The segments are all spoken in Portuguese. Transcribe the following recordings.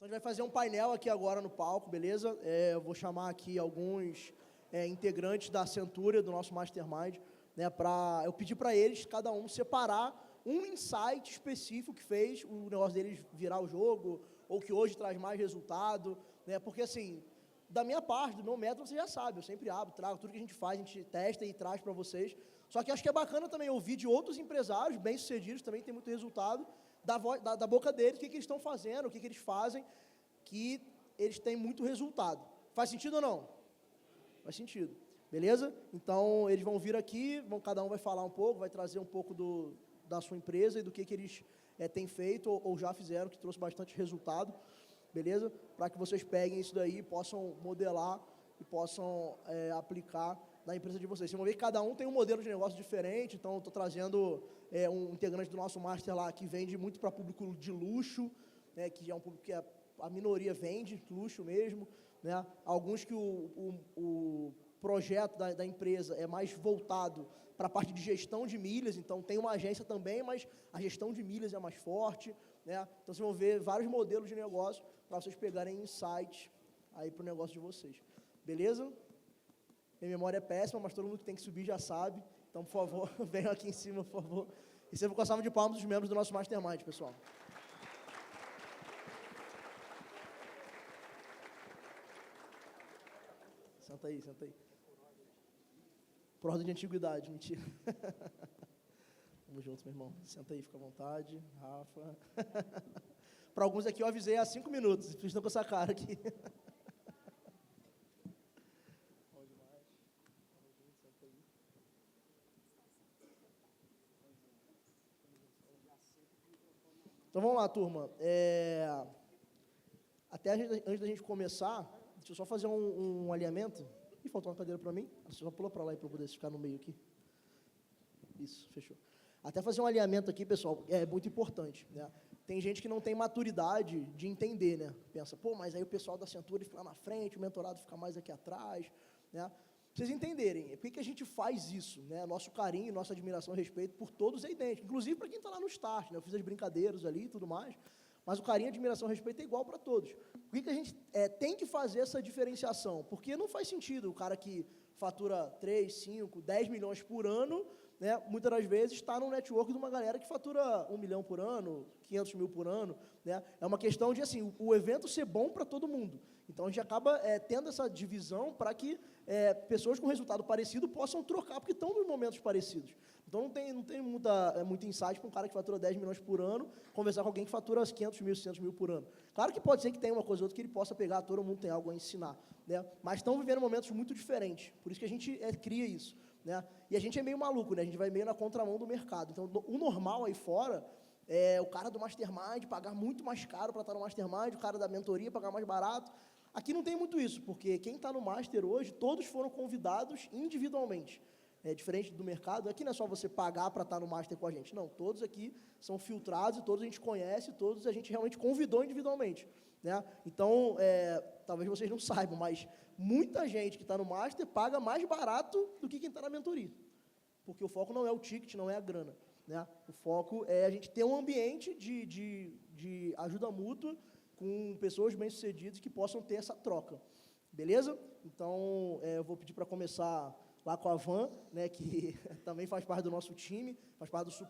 A gente vai fazer um painel aqui agora no palco, beleza? Eu vou chamar aqui alguns integrantes da Centúria, do nosso Mastermind, né, eu pedir para eles, cada um, separar um insight específico que fez o negócio deles virar o jogo, ou que hoje traz mais resultado, né? Porque, assim, da minha parte, do meu método, você já sabe, eu sempre abro, trago tudo que a gente faz, a gente testa e traz para vocês. Só que acho que é bacana também ouvir de outros empresários bem-sucedidos, também tem muito resultado, da boca deles, o que eles estão fazendo, o que eles fazem, que eles têm muito resultado. Faz sentido ou não? Faz sentido. Beleza? Então, eles vão vir aqui, cada um vai falar um pouco, vai trazer um pouco da sua empresa e do que eles têm feito ou já fizeram, que trouxe bastante resultado. Beleza? Para que vocês peguem isso daí, possam modelar e possam aplicar na empresa de vocês. Vocês vão ver que cada um tem um modelo de negócio diferente, então estou trazendo um integrante do nosso Master lá que vende muito para público de luxo, né, que é um público que a minoria vende, luxo mesmo, né? Alguns que o projeto da empresa é mais voltado para a parte de gestão de milhas, então tem uma agência também, mas a gestão de milhas é mais forte, né? Então vocês vão ver vários modelos de negócio para vocês pegarem insights aí para o negócio de vocês. Beleza? Minha memória é péssima, mas todo mundo que tem que subir já sabe. Então, por favor, venham aqui em cima, por favor. Recebam com a salva de palmas dos membros do nosso Mastermind, pessoal. Senta aí, senta aí. Por ordem de antiguidade, mentira. Vamos juntos, meu irmão. Senta aí, fica à vontade. Rafa. Para alguns aqui eu avisei há 5 minutos. Vocês estão com essa cara aqui. Então vamos lá, turma. Até antes da gente começar, deixa eu só fazer um alinhamento. Ih, faltou uma cadeira para mim. Você só pula para lá para eu poder ficar no meio aqui. Isso, fechou. Até fazer um alinhamento aqui, pessoal, é muito importante, né? Tem gente que não tem maturidade de entender, né? Pensa, pô, mas aí o pessoal da Centúria fica lá na frente, o mentorado fica mais aqui atrás, né? Pra vocês entenderem, por que a gente faz isso, né? Nosso carinho, nossa admiração e respeito por todos é idêntico, inclusive para quem está lá no start, né? Eu fiz as brincadeiras ali e tudo mais, mas o carinho, admiração e respeito é igual para todos. Por que a gente tem que fazer essa diferenciação? Porque não faz sentido o cara que fatura 3, 5, 10 milhões por ano, né, muitas das vezes está no network de uma galera que fatura 1 milhão por ano, 500 mil por ano, né? É uma questão de, assim, o evento ser bom para todo mundo. Então, a gente acaba tendo essa divisão para que pessoas com resultado parecido possam trocar, porque estão em momentos parecidos. Então, não tem muito insight para um cara que fatura 10 milhões por ano conversar com alguém que fatura 500 mil, 600 mil por ano. Claro que pode ser que tenha uma coisa ou outra que ele possa pegar, todo mundo tem algo a ensinar, né? Mas estão vivendo momentos muito diferentes, por isso que a gente cria isso, né? E a gente é meio maluco, né? A gente vai meio na contramão do mercado. Então, o normal aí fora é o cara do Mastermind pagar muito mais caro para estar no Mastermind, o cara da mentoria pagar mais barato. Aqui não tem muito isso, porque quem está no Master hoje, todos foram convidados individualmente. É diferente do mercado, aqui não é só você pagar para estar no Master com a gente, não, todos aqui são filtrados, e todos a gente conhece, todos a gente realmente convidou individualmente, né? Então, talvez vocês não saibam, mas muita gente que está no Master paga mais barato do que quem está na mentoria, porque o foco não é o ticket, não é a grana, né? O foco é a gente ter um ambiente de ajuda mútua com pessoas bem-sucedidas que possam ter essa troca, beleza? Então, eu vou pedir para começar lá com a Van, né, que também faz parte do nosso time, faz parte do...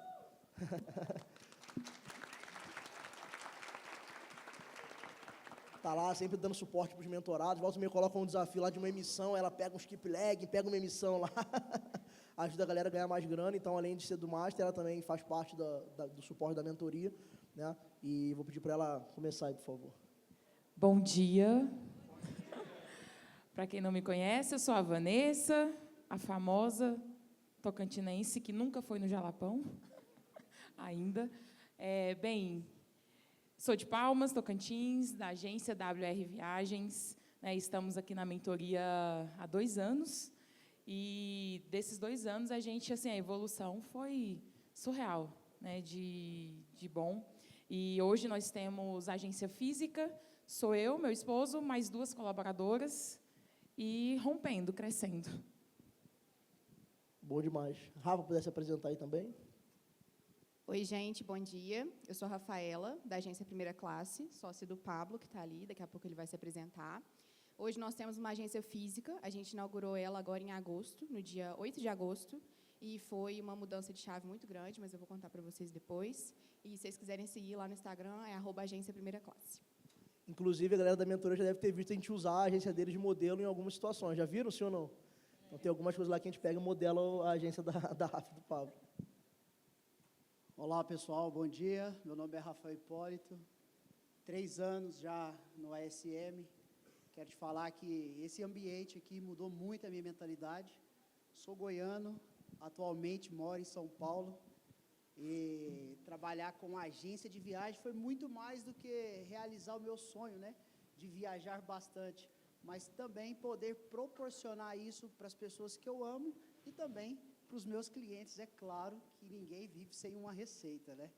Está lá sempre dando suporte para os mentorados, volta e meia coloca um desafio lá de uma emissão, ela pega um skip leg, pega uma emissão lá, ajuda a galera a ganhar mais grana, então além de ser do Master, ela também faz parte do suporte da mentoria, né, e vou pedir para ela começar aí, por favor. Bom dia. Para quem não me conhece, eu sou a Vanessa, a famosa tocantinense que nunca foi no Jalapão, ainda. Bem, sou de Palmas, Tocantins, da agência WR Viagens, né, estamos aqui na mentoria há 2 anos, e desses 2 anos, a evolução foi surreal, né, de bom. E hoje nós temos agência física, sou eu, meu esposo, mais 2 colaboradoras, e rompendo, crescendo. Bom demais. Rafa, pudesse apresentar aí também? Oi, gente, bom dia. Eu sou a Rafaela, da agência Primeira Classe, sócia do Pablo, que está ali, daqui a pouco ele vai se apresentar. Hoje nós temos uma agência física, a gente inaugurou ela agora em agosto, no dia 8 de agosto, e foi uma mudança de chave muito grande, mas eu vou contar para vocês depois. E se vocês quiserem seguir lá no Instagram, é @agência Primeira Classe. Inclusive, a galera da mentoria já deve ter visto a gente usar a agência deles de modelo em algumas situações. Já viram, sim ou não? Então, tem algumas coisas lá que a gente pega e modela a agência da RAF do Pablo. Olá, pessoal, bom dia. Meu nome é Rafael Hipólito, 3 anos já no ASM. Quero te falar que esse ambiente aqui mudou muito a minha mentalidade. Sou goiano, atualmente moro em São Paulo, e trabalhar com agência de viagem foi muito mais do que realizar o meu sonho, né? De viajar bastante, mas também poder proporcionar isso para as pessoas que eu amo e também para os meus clientes. É claro que ninguém vive sem uma receita, né?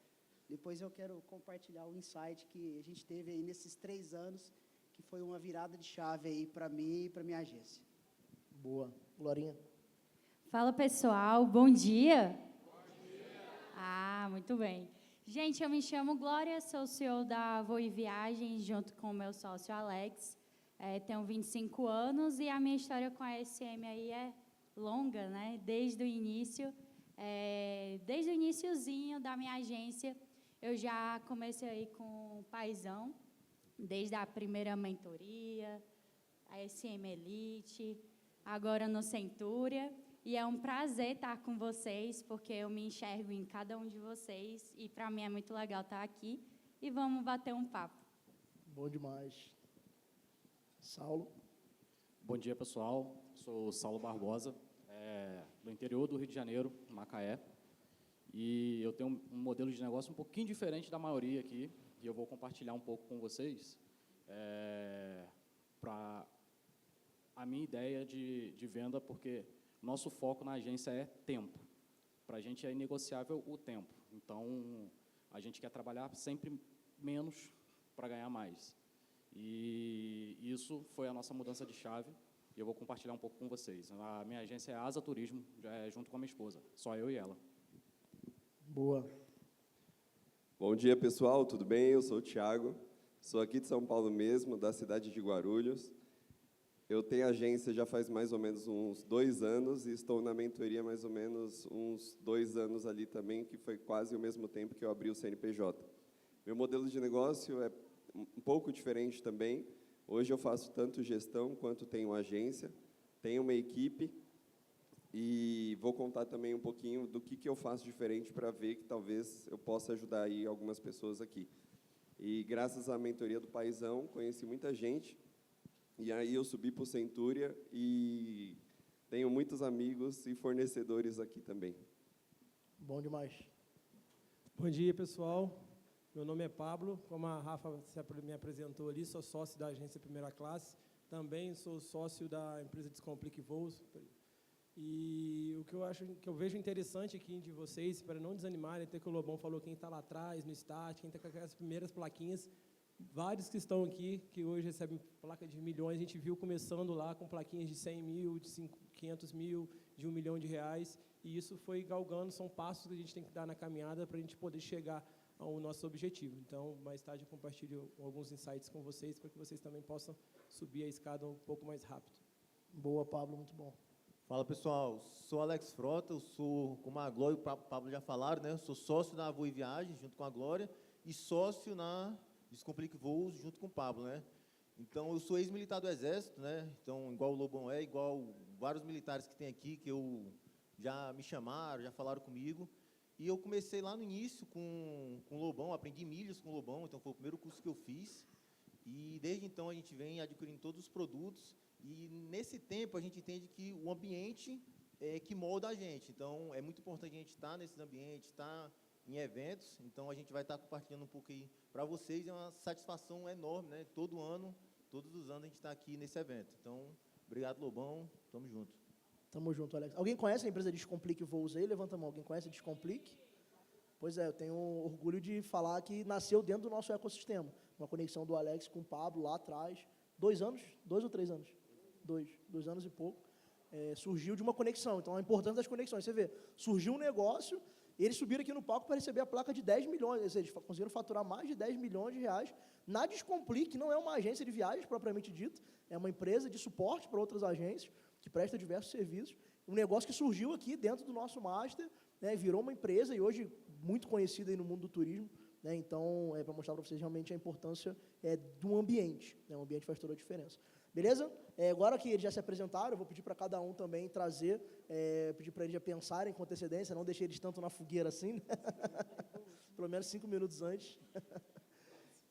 Depois eu quero compartilhar o insight que a gente teve aí nesses 3 anos, que foi uma virada de chave aí para mim e para minha agência. Boa. Glorinha. Fala, pessoal. Bom dia. Muito bem. Gente, eu me chamo Glória, sou CEO da Voe Viagens, junto com o meu sócio Alex. Tenho 25 anos e a minha história com a SM aí é longa, né? Desde o início, desde o iniciozinho da minha agência, eu já comecei aí com o Paizão, desde a primeira mentoria, a SM Elite, agora no Centúria. E é um prazer estar com vocês, porque eu me enxergo em cada um de vocês, e para mim é muito legal estar aqui, e vamos bater um papo. Bom demais. Saulo. Bom dia, pessoal. Sou Saulo Barbosa, do interior do Rio de Janeiro, Macaé, e eu tenho um modelo de negócio um pouquinho diferente da maioria aqui, e eu vou compartilhar um pouco com vocês para a minha ideia de venda, porque nosso foco na agência é tempo. Para a gente é inegociável o tempo. Então, a gente quer trabalhar sempre menos para ganhar mais. E isso foi a nossa mudança de chave, e eu vou compartilhar um pouco com vocês. A minha agência é a Asa Turismo, junto com a minha esposa, só eu e ela. Boa. Bom dia, pessoal, tudo bem? Eu sou o Thiago, sou aqui de São Paulo mesmo, da cidade de Guarulhos. Eu tenho agência já faz mais ou menos uns 2 anos e estou na mentoria mais ou menos uns 2 anos ali também, que foi quase o mesmo tempo que eu abri o CNPJ. Meu modelo de negócio é um pouco diferente também. Hoje eu faço tanto gestão quanto tenho agência, tenho uma equipe e vou contar também um pouquinho do que eu faço diferente para ver que talvez eu possa ajudar aí algumas pessoas aqui. E graças à mentoria do Paizão, conheci muita gente. E aí eu subi para o Centúria e tenho muitos amigos e fornecedores aqui também. Bom demais. Bom dia, pessoal. Meu nome é Pablo, como a Rafa me apresentou ali, sou sócio da agência Primeira Classe, também sou sócio da empresa Descomplique Voos. E o que eu vejo interessante aqui de vocês, para não desanimarem, até que o Lobão falou quem está lá atrás, no start, quem está com aquelas primeiras plaquinhas, vários que estão aqui, que hoje recebem placa de milhões, a gente viu começando lá com plaquinhas de 100 mil, de 500 mil, de R$1 milhão, e isso foi galgando, são passos que a gente tem que dar na caminhada para a gente poder chegar ao nosso objetivo. Então, mais tarde eu compartilho alguns insights com vocês, para que vocês também possam subir a escada um pouco mais rápido. Boa, Pablo, muito bom. Fala, pessoal, sou Alex Frota, eu sou, como a Glória e o Pablo já falaram, né, eu sou sócio da Voe Viagens, junto com a Glória, e sócio na Descomplique Voos, junto com o Pablo, né? Então, eu sou ex-militar do Exército, né? Então, igual o Lobão igual vários militares que tem aqui, que já me chamaram, já falaram comigo. E eu comecei lá no início com o Lobão, aprendi milhas com o Lobão, então foi o primeiro curso que eu fiz. E desde então a gente vem adquirindo todos os produtos. E nesse tempo a gente entende que o ambiente é que molda a gente. Então, é muito importante a gente estar nesses ambientes, estar em eventos, então a gente vai estar compartilhando um pouco aí para vocês, é uma satisfação enorme, né? Todo ano, todos os anos a gente está aqui nesse evento. Então, obrigado, Lobão, tamo junto. Tamo junto, Alex. Alguém conhece a empresa Descomplique Voos aí? Levanta a mão. Alguém conhece a Descomplique? Pois é, eu tenho orgulho de falar que nasceu dentro do nosso ecossistema. Uma conexão do Alex com o Pablo lá atrás. 2 anos? 2 ou 3 anos? 2 anos e pouco. Surgiu de uma conexão. Então, a importância das conexões. Você vê, surgiu um negócio Eles subiram aqui no palco para receber a placa de 10 milhões, ou seja, eles conseguiram faturar mais de 10 milhões de reais na Descomplique, que não é uma agência de viagens propriamente dita, é uma empresa de suporte para outras agências, que presta diversos serviços, um negócio que surgiu aqui dentro do nosso master, né, virou uma empresa e hoje muito conhecida aí no mundo do turismo, né, então, para mostrar para vocês realmente a importância do ambiente, né, o ambiente faz toda a diferença. Beleza? Agora que eles já se apresentaram, eu vou pedir para cada um também trazer, pedir para eles já pensarem com antecedência, não deixar eles tanto na fogueira assim, né? Pelo menos 5 minutos antes.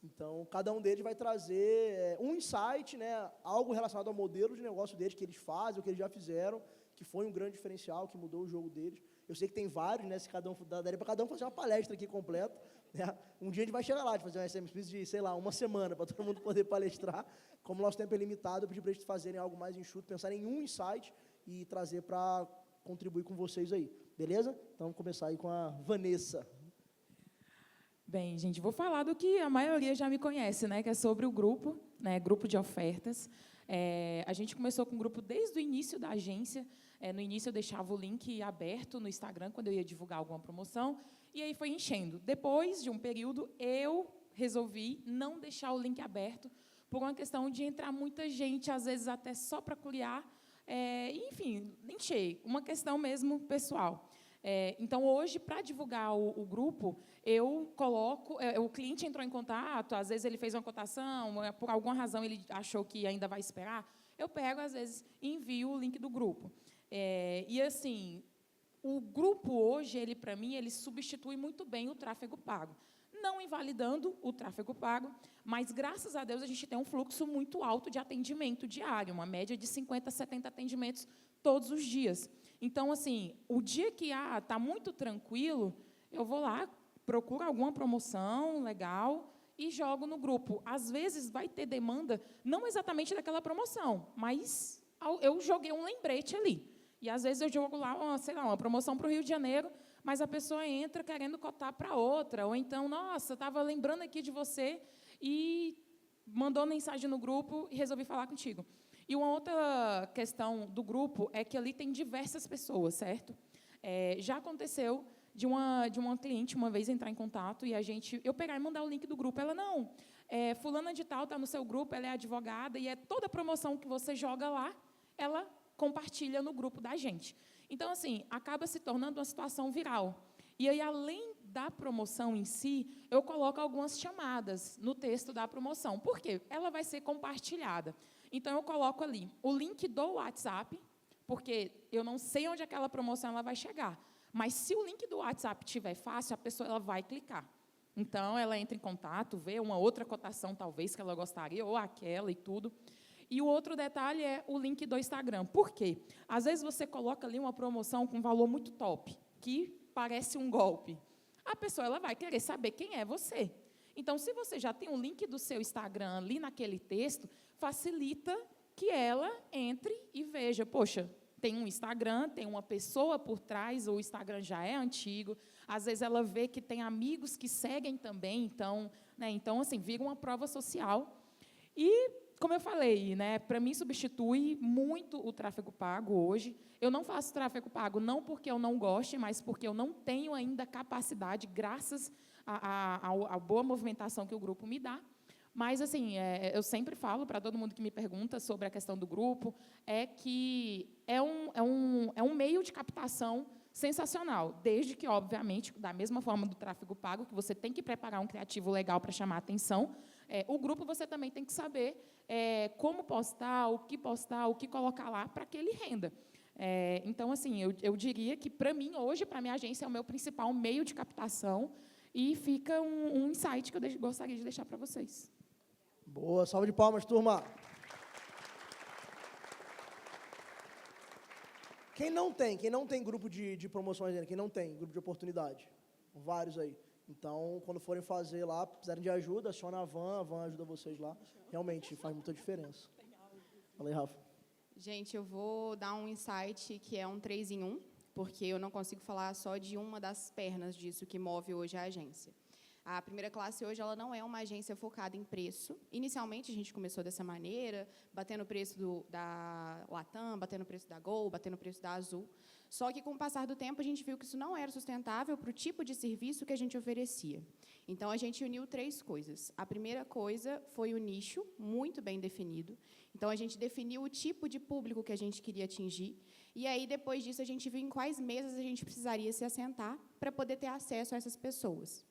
Então, cada um deles vai trazer um insight, né, algo relacionado ao modelo de negócio deles, que eles fazem, o que eles já fizeram, que foi um grande diferencial, que mudou o jogo deles. Eu sei que tem vários, né, se cada um, daria para cada um fazer uma palestra aqui completa, né? Um dia a gente vai chegar lá, de fazer um SM Split de, sei lá, uma semana, para todo mundo poder palestrar. Como o nosso tempo é limitado, eu pedi para eles fazerem algo mais enxuto, pensarem em um insight e trazer para contribuir com vocês aí. Beleza? Então, vamos começar aí com a Vanessa. Bem, gente, vou falar do que a maioria já me conhece, né, que é sobre o grupo, né, grupo de ofertas. A gente começou com o grupo desde o início da agência. No início, eu deixava o link aberto no Instagram, quando eu ia divulgar alguma promoção, e aí foi enchendo. Depois de um período, eu resolvi não deixar o link aberto, por uma questão de entrar muita gente, às vezes até só para curiar, enfim, encher, uma questão mesmo pessoal. Então, hoje, para divulgar o grupo, eu coloco, o cliente entrou em contato, às vezes ele fez uma cotação, por alguma razão ele achou que ainda vai esperar, eu pego, às vezes, e envio o link do grupo. E, assim, o grupo hoje, ele, para mim, ele substitui muito bem o tráfego pago. Não invalidando o tráfego pago, mas, graças a Deus, a gente tem um fluxo muito alto de atendimento diário, uma média de 50 a 70 atendimentos todos os dias. Então, assim, o dia que está muito tranquilo, eu vou lá, procuro alguma promoção legal e jogo no grupo. Às vezes, vai ter demanda, não exatamente daquela promoção, mas eu joguei um lembrete ali. E, às vezes, eu jogo lá, sei lá, uma promoção para o Rio de Janeiro, mas a pessoa entra querendo cotar para outra. Ou então, nossa, estava lembrando aqui de você e mandou mensagem no grupo e resolvi falar contigo. E uma outra questão do grupo é que ali tem diversas pessoas, certo? Já aconteceu de uma cliente uma vez entrar em contato e eu pegar e mandar o link do grupo. Ela, não, fulana de tal está no seu grupo, ela é advogada e toda promoção que você joga lá, ela compartilha no grupo da gente. Então, assim, acaba se tornando uma situação viral. E aí, além da promoção em si, eu coloco algumas chamadas no texto da promoção. Por quê? Ela vai ser compartilhada. Então, eu coloco ali o link do WhatsApp, porque eu não sei onde aquela promoção ela vai chegar. Mas, se o link do WhatsApp estiver fácil, a pessoa ela vai clicar. Então, ela entra em contato, vê uma outra cotação, talvez, que ela gostaria, ou aquela e tudo. E o outro detalhe é o link do Instagram. Por quê? Às vezes, você coloca ali uma promoção com valor muito top, que parece um golpe. A pessoa ela vai querer saber quem é você. Então, se você já tem um link do seu Instagram ali naquele texto, facilita que ela entre e veja, poxa, tem um Instagram, tem uma pessoa por trás, o Instagram já é antigo, às vezes ela vê que tem amigos que seguem também, então, né, assim, vira uma prova social. E, como eu falei, né, para mim substitui muito o tráfego pago hoje. Eu não faço tráfego pago não porque eu não goste, mas porque eu não tenho ainda capacidade, graças à boa movimentação que o grupo me dá. Mas, assim, eu sempre falo para todo mundo que me pergunta sobre a questão do grupo, que é um meio de captação sensacional, desde que, obviamente, da mesma forma do tráfego pago, que você tem que preparar um criativo legal para chamar a atenção, o grupo você também tem que saber como postar, o que colocar lá para que ele renda. Então, assim, eu diria que, para mim, hoje, para a minha agência, é o meu principal meio de captação e fica um insight que eu gostaria de deixar para vocês. Boa, salve de palmas, turma. Quem não tem grupo de promoções ainda? Quem não tem grupo de oportunidade? Vários aí. Então, quando forem fazer lá, precisarem de ajuda, aciona a Van ajuda vocês lá. Realmente faz muita diferença. Fala aí, Rafa. Gente, eu vou dar um insight que é um 3 em 1, porque eu não consigo falar só de uma das pernas disso que move hoje a agência. A primeira classe hoje ela não é uma agência focada em preço. Inicialmente, a gente começou dessa maneira, batendo o preço da Latam, batendo o preço da Gol, batendo o preço da Azul. Só que, com o passar do tempo, a gente viu que isso não era sustentável para o tipo de serviço que a gente oferecia. Então, a gente uniu 3 coisas. A primeira coisa foi o nicho, muito bem definido. Então, a gente definiu o tipo de público que a gente queria atingir. E aí, depois disso, a gente viu em quais mesas a gente precisaria se assentar para poder ter acesso a essas pessoas.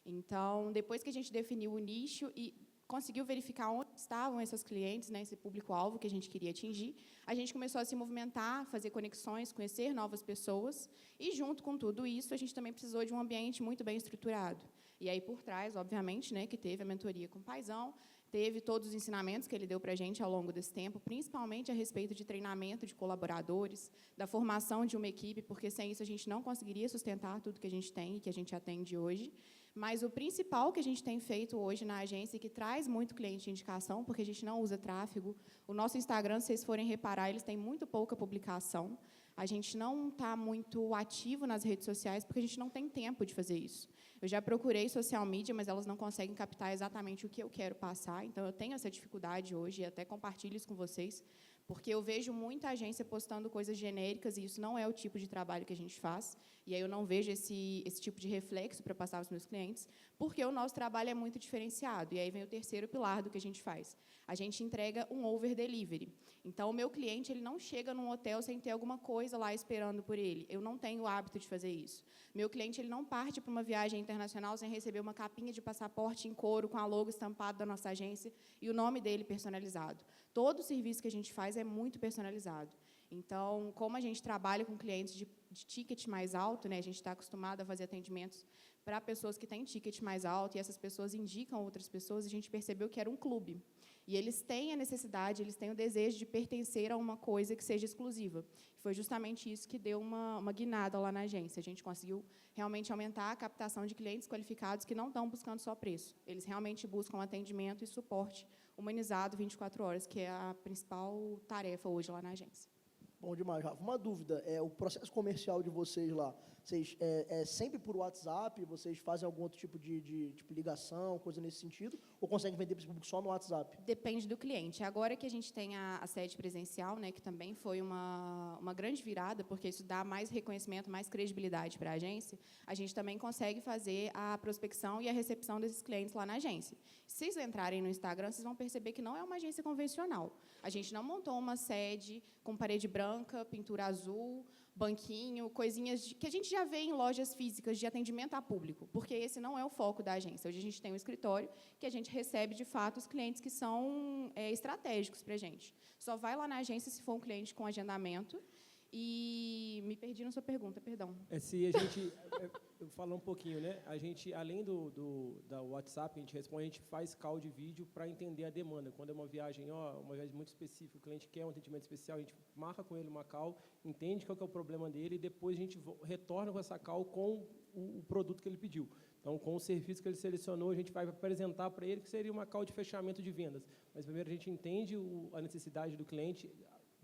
Então, depois que a gente definiu o nicho e conseguiu verificar onde estavam esses clientes, né, esse público-alvo que a gente queria atingir, a gente começou a se movimentar, fazer conexões, conhecer novas pessoas, e, junto com tudo isso, a gente também precisou de um ambiente muito bem estruturado. E aí, por trás, obviamente, né, que teve a mentoria com o Paizão, teve todos os ensinamentos que ele deu para a gente ao longo desse tempo, principalmente a respeito de treinamento de colaboradores, da formação de uma equipe, porque sem isso a gente não conseguiria sustentar tudo que a gente tem e que a gente atende hoje. Mas o principal que a gente tem feito hoje na agência, que traz muito cliente de indicação, porque a gente não usa tráfego, o nosso Instagram, se vocês forem reparar, eles têm muito pouca publicação. A gente não está muito ativo nas redes sociais, porque a gente não tem tempo de fazer isso. Eu já procurei social media, mas elas não conseguem captar exatamente o que eu quero passar, então eu tenho essa dificuldade hoje, e até compartilho isso com vocês, porque eu vejo muita agência postando coisas genéricas, e isso não é o tipo de trabalho que a gente faz, e aí eu não vejo esse tipo de reflexo para passar aos meus clientes, porque o nosso trabalho é muito diferenciado, e aí vem o terceiro pilar do que a gente faz. A gente entrega um over-delivery. Então, o meu cliente ele não chega num hotel sem ter alguma coisa lá esperando por ele. Eu não tenho o hábito de fazer isso. Meu cliente ele não parte para uma viagem internacional sem receber uma capinha de passaporte em couro com a logo estampado da nossa agência e o nome dele personalizado. Todo o serviço que a gente faz é muito personalizado. Então, como a gente trabalha com clientes de ticket mais alto, né, a gente está acostumado a fazer atendimentos para pessoas que têm ticket mais alto, e essas pessoas indicam outras pessoas, a gente percebeu que era um clube. E eles têm a necessidade, eles têm o desejo de pertencer a uma coisa que seja exclusiva. Foi justamente isso que deu uma guinada lá na agência. A gente conseguiu realmente aumentar a captação de clientes qualificados que não estão buscando só preço. Eles realmente buscam atendimento e suporte humanizado 24 horas, que é a principal tarefa hoje lá na agência. Bom demais, Rafa. Uma dúvida, o processo comercial de vocês lá, vocês é sempre por WhatsApp? Vocês fazem algum outro tipo de ligação, coisa nesse sentido? Ou conseguem vender para esse público só no WhatsApp? Depende do cliente. Agora que a gente tem a sede presencial, né, que também foi uma grande virada, porque isso dá mais reconhecimento, mais credibilidade para a agência, a gente também consegue fazer a prospecção e a recepção desses clientes lá na agência. Se vocês entrarem no Instagram, vocês vão perceber que não é uma agência convencional. A gente não montou uma sede com parede branca, pintura azul, banquinho, coisinhas que a gente já vê em lojas físicas de atendimento a público, porque esse não é o foco da agência. Hoje a gente tem um escritório que a gente recebe, de fato, os clientes que são estratégicos para a gente. Só vai lá na agência se for um cliente com agendamento. E me perdi na sua pergunta, perdão. Se a gente, eu falar um pouquinho, né? A gente, além da WhatsApp, a gente faz call de vídeo para entender a demanda. Quando é uma viagem muito específica, o cliente quer um atendimento especial, a gente marca com ele uma call, entende qual que é o problema dele e depois a gente retorna com essa call com o produto que ele pediu. Então, com o serviço que ele selecionou, a gente vai apresentar para ele que seria uma call de fechamento de vendas. Mas primeiro a gente entende a necessidade do cliente,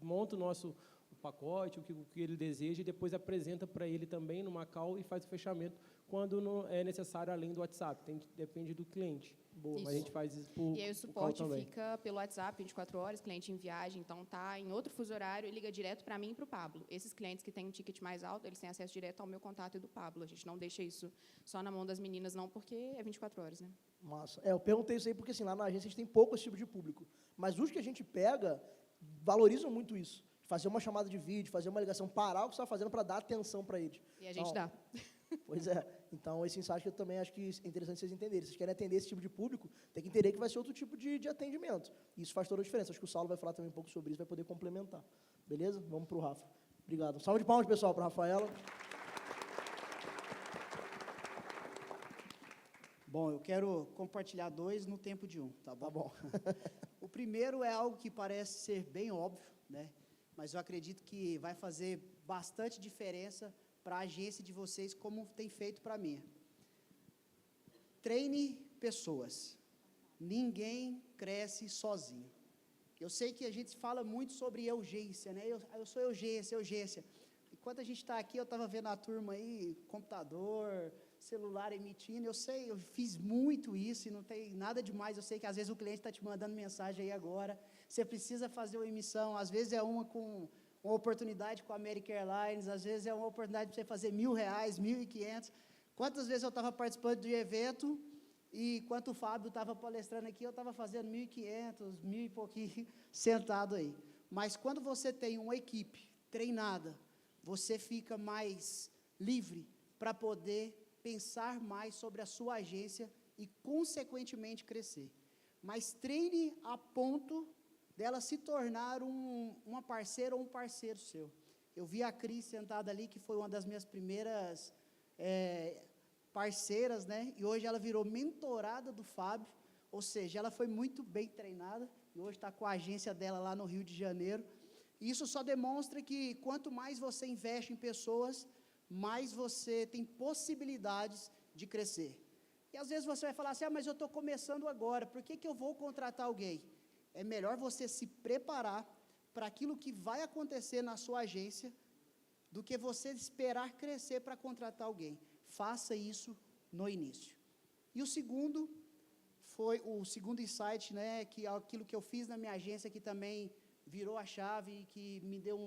monta o nosso pacote, o que ele deseja, e depois apresenta para ele também numa call e faz o fechamento quando não é necessário além do WhatsApp. Depende do cliente. Boa, mas a gente faz isso por E aí o suporte fica pelo WhatsApp 24 horas, cliente em viagem, então está em outro fuso horário e liga direto para mim e para o Pablo. Esses clientes que têm um ticket mais alto, eles têm acesso direto ao meu contato e do Pablo. A gente não deixa isso só na mão das meninas, não, porque é 24 horas, né? Massa. Eu perguntei isso aí porque, assim, lá na agência a gente tem pouco esse tipo de público. Mas os que a gente pega valorizam muito isso. Fazer uma chamada de vídeo, fazer uma ligação, parar o que você está fazendo para dar atenção para eles. E a gente dá. Pois é. Então, esse insight eu também acho que é interessante vocês entenderem. Se vocês querem atender esse tipo de público, tem que entender que vai ser outro tipo de atendimento. Isso faz toda a diferença. Acho que o Saulo vai falar também um pouco sobre isso, vai poder complementar. Beleza? Vamos para o Rafa. Obrigado. Salve de palmas, pessoal, para a Rafaela. Bom, eu quero compartilhar 2 no tempo de 1, tá bom? Tá bom. O primeiro é algo que parece ser bem óbvio, né? Mas eu acredito que vai fazer bastante diferença para a agência de vocês, como tem feito para a minha. Treine pessoas. Ninguém cresce sozinho. Eu sei que a gente fala muito sobre urgência, né? Eu sou urgência. Enquanto a gente está aqui, eu estava vendo a turma aí, computador, celular emitindo. Eu sei, eu fiz muito isso e não tem nada demais. Eu sei que às vezes o cliente está te mandando mensagem aí agora. Você precisa fazer uma emissão. Às vezes é uma oportunidade com a American Airlines, às vezes é uma oportunidade para você fazer R$1.000, 1.500. Quantas vezes eu estava participando de evento e enquanto o Fábio estava palestrando aqui, eu estava fazendo 1.500, 1.000 e pouquinho sentado aí. Mas quando você tem uma equipe treinada, você fica mais livre para poder pensar mais sobre a sua agência e, consequentemente, crescer. Mas treine a ponto dela se tornar uma parceira ou um parceiro seu. Eu vi a Cris sentada ali, que foi uma das minhas primeiras parceiras, né? E hoje ela virou mentorada do Fábio, ou seja, ela foi muito bem treinada, e hoje está com a agência dela lá no Rio de Janeiro. E isso só demonstra que quanto mais você investe em pessoas, mais você tem possibilidades de crescer. E às vezes você vai falar assim, mas eu estou começando agora, por que eu vou contratar alguém? É melhor você se preparar para aquilo que vai acontecer na sua agência, do que você esperar crescer para contratar alguém. Faça isso no início. E o segundo insight, né, que é aquilo que eu fiz na minha agência, que também virou a chave, que me deu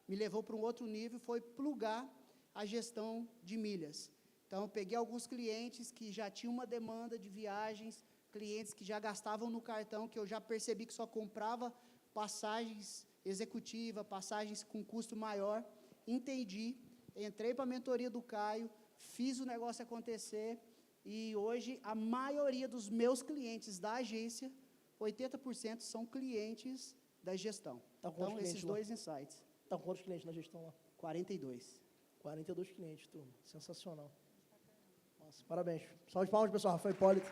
me levou para um outro nível, foi plugar a gestão de milhas. Então, eu peguei alguns clientes que já tinham uma demanda de viagens, clientes que já gastavam no cartão, que eu já percebi que só comprava passagens executivas, passagens com custo maior, entendi, entrei para a mentoria do Caio, fiz o negócio acontecer, e hoje a maioria dos meus clientes da agência, 80% são clientes da gestão. Tá com Então, esses dois insights. Está com quantos clientes na gestão lá? 42. 42 clientes, turma. Sensacional. Nossa, parabéns. Salve de palmas, pessoal. Rafael Hipólito.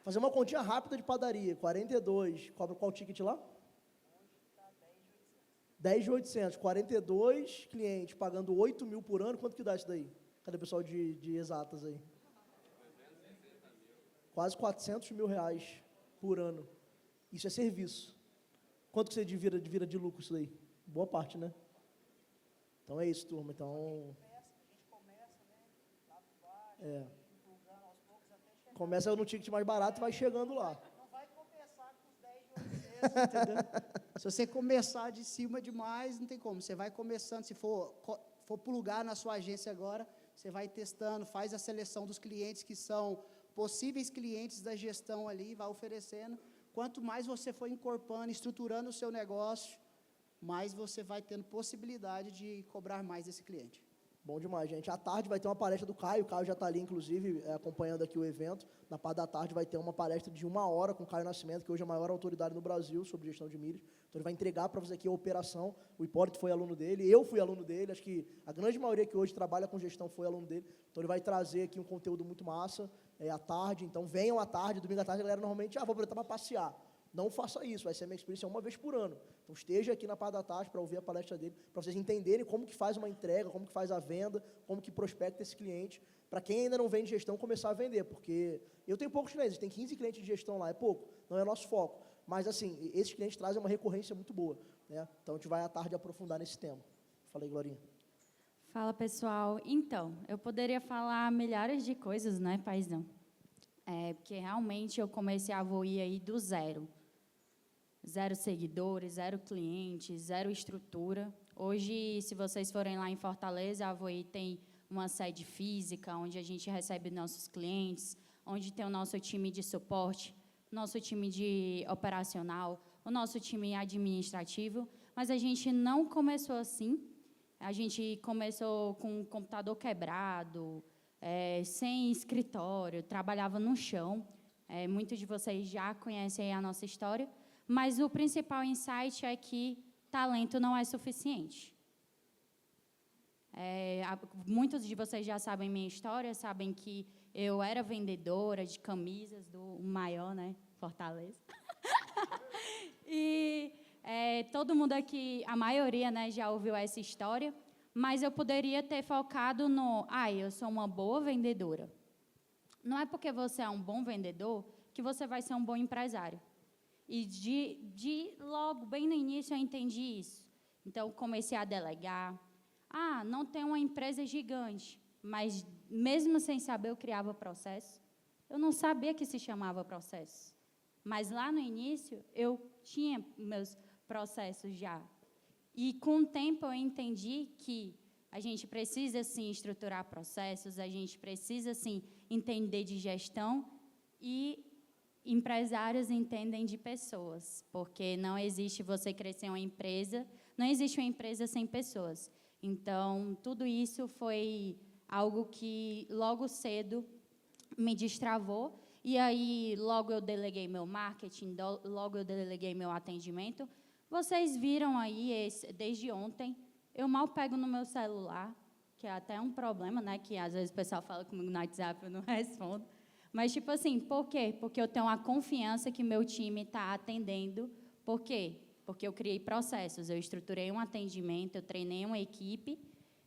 Fazer uma continha rápida de padaria. 42. Cobra qual ticket lá? 10.800. 42 clientes pagando 8 mil por ano. Quanto que dá isso daí? Cadê o pessoal de exatas aí? Quase 400 mil reais por ano. Isso é serviço. Quanto que você vira de lucro isso daí? Boa parte, né? Então é isso, turma. Então, começa no ticket mais barato e vai chegando lá. Não vai começar com os 10.800, entendeu? Se você começar de cima demais, não tem como. Você vai começando, se for plugar na sua agência agora, você vai testando, faz a seleção dos clientes que são possíveis clientes da gestão ali, vai oferecendo. Quanto mais você for incorporando, estruturando o seu negócio, mais você vai tendo possibilidade de cobrar mais desse cliente. Bom demais, gente. À tarde vai ter uma palestra do Caio. O Caio já está ali, inclusive, acompanhando aqui o evento. Na parte da tarde vai ter uma palestra de 1 hora com o Caio Nascimento, que hoje é a maior autoridade no Brasil sobre gestão de milhas. Então, ele vai entregar para você aqui a operação. O Hipólito foi aluno dele, eu fui aluno dele. Acho que a grande maioria que hoje trabalha com gestão foi aluno dele. Então, ele vai trazer aqui um conteúdo muito massa à tarde. Então, venham à tarde, domingo à tarde, a galera normalmente, vou aproveitar para passear. Não faça isso, vai ser a minha experiência uma vez por ano. Então, esteja aqui na parte da tarde para ouvir a palestra dele, para vocês entenderem como que faz uma entrega, como que faz a venda, como que prospecta esse cliente, para quem ainda não vende gestão, começar a vender, porque eu tenho poucos clientes, tem 15 clientes de gestão lá, é pouco, não é nosso foco, mas, assim, esses clientes trazem uma recorrência muito boa, né? Então, a gente vai à tarde aprofundar nesse tema. Fala aí, Glorinha. Fala, pessoal. Então, eu poderia falar milhares de coisas, né, paizão? Porque, realmente, eu comecei a Voi aí do zero. 0 seguidores, 0 clientes, 0 estrutura. Hoje, se vocês forem lá em Fortaleza, a Voi tem uma sede física, onde a gente recebe nossos clientes, onde tem o nosso time de suporte, nosso time de operacional, o nosso time administrativo, mas a gente não começou assim. A gente começou com um computador quebrado, sem escritório, trabalhava no chão. Muitos de vocês já conhecem a nossa história, mas o principal insight é que talento não é suficiente. Muitos de vocês já sabem minha história, sabem que eu era vendedora de camisas do maior, né, Fortaleza. E todo mundo aqui, a maioria, né, já ouviu essa história, mas eu poderia ter focado eu sou uma boa vendedora. Não é porque você é um bom vendedor que você vai ser um bom empresário. E logo, bem no início, eu entendi isso. Então, comecei a delegar, não tem uma empresa gigante, mas mesmo sem saber, eu criava processo. Eu não sabia que se chamava processo. Mas lá no início, eu tinha meus processos já. E com o tempo eu entendi que a gente precisa, sim, estruturar processos, a gente precisa, sim, entender de gestão e empresários entendem de pessoas, porque não existe você crescer uma empresa, não existe uma empresa sem pessoas. Então, tudo isso foi algo que logo cedo me destravou, e aí logo eu deleguei meu marketing, logo eu deleguei meu atendimento. Vocês viram aí, desde ontem, eu mal pego no meu celular, que é até um problema, né, que às vezes o pessoal fala comigo no WhatsApp e eu não respondo. Mas, tipo assim, por quê? Porque eu tenho a confiança que meu time está atendendo. Por quê? Porque eu criei processos, eu estruturei um atendimento, eu treinei uma equipe,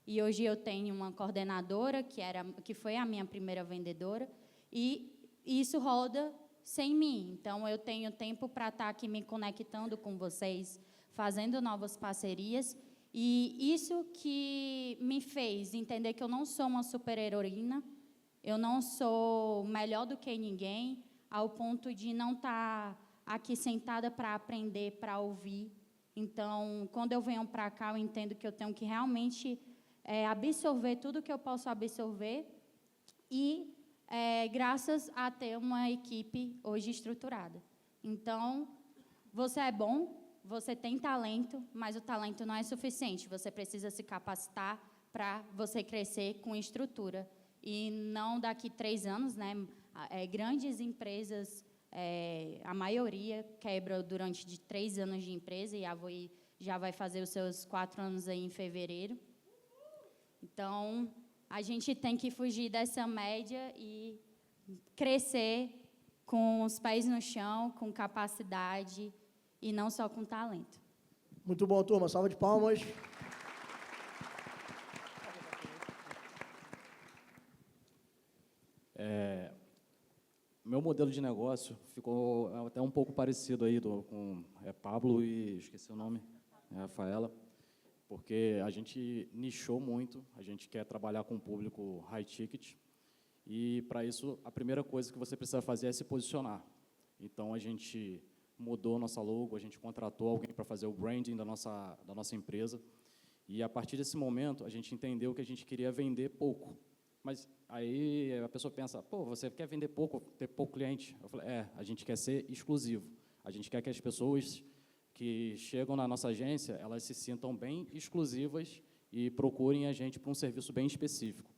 e hoje eu tenho uma coordenadora, que foi a minha primeira vendedora, e isso roda sem mim. Então, eu tenho tempo para estar aqui me conectando com vocês, fazendo novas parcerias, e isso que me fez entender que eu não sou uma super-heroína, eu não sou melhor do que ninguém, ao ponto de não estar aqui sentada para aprender, para ouvir. Então, quando eu venho para cá, eu entendo que eu tenho que realmente absorver tudo que eu posso absorver e graças a ter uma equipe hoje estruturada. Então, você é bom, você tem talento, mas o talento não é suficiente. Você precisa se capacitar para você crescer com estrutura. E não daqui 3 anos, né? Grandes empresas, a maioria quebra durante 3 anos de empresa, e a Voi já vai fazer os seus 4 anos aí em fevereiro. Então, a gente tem que fugir dessa média e crescer com os pés no chão, com capacidade e não só com talento. Muito bom, turma. Salva de palmas. Meu modelo de negócio ficou até um pouco parecido aí com Pablo e esqueci o nome, Rafaela, porque a gente nichou muito, a gente quer trabalhar com um público high ticket, e para isso a primeira coisa que você precisa fazer é se posicionar. Então a gente mudou nossa logo, a gente contratou alguém para fazer o branding da nossa empresa, e a partir desse momento a gente entendeu que a gente queria vender pouco. Mas aí a pessoa pensa, pô, você quer vender pouco, ter pouco cliente? Eu falei, a gente quer ser exclusivo. A gente quer que as pessoas que chegam na nossa agência, elas se sintam bem exclusivas e procurem a gente para um serviço bem específico.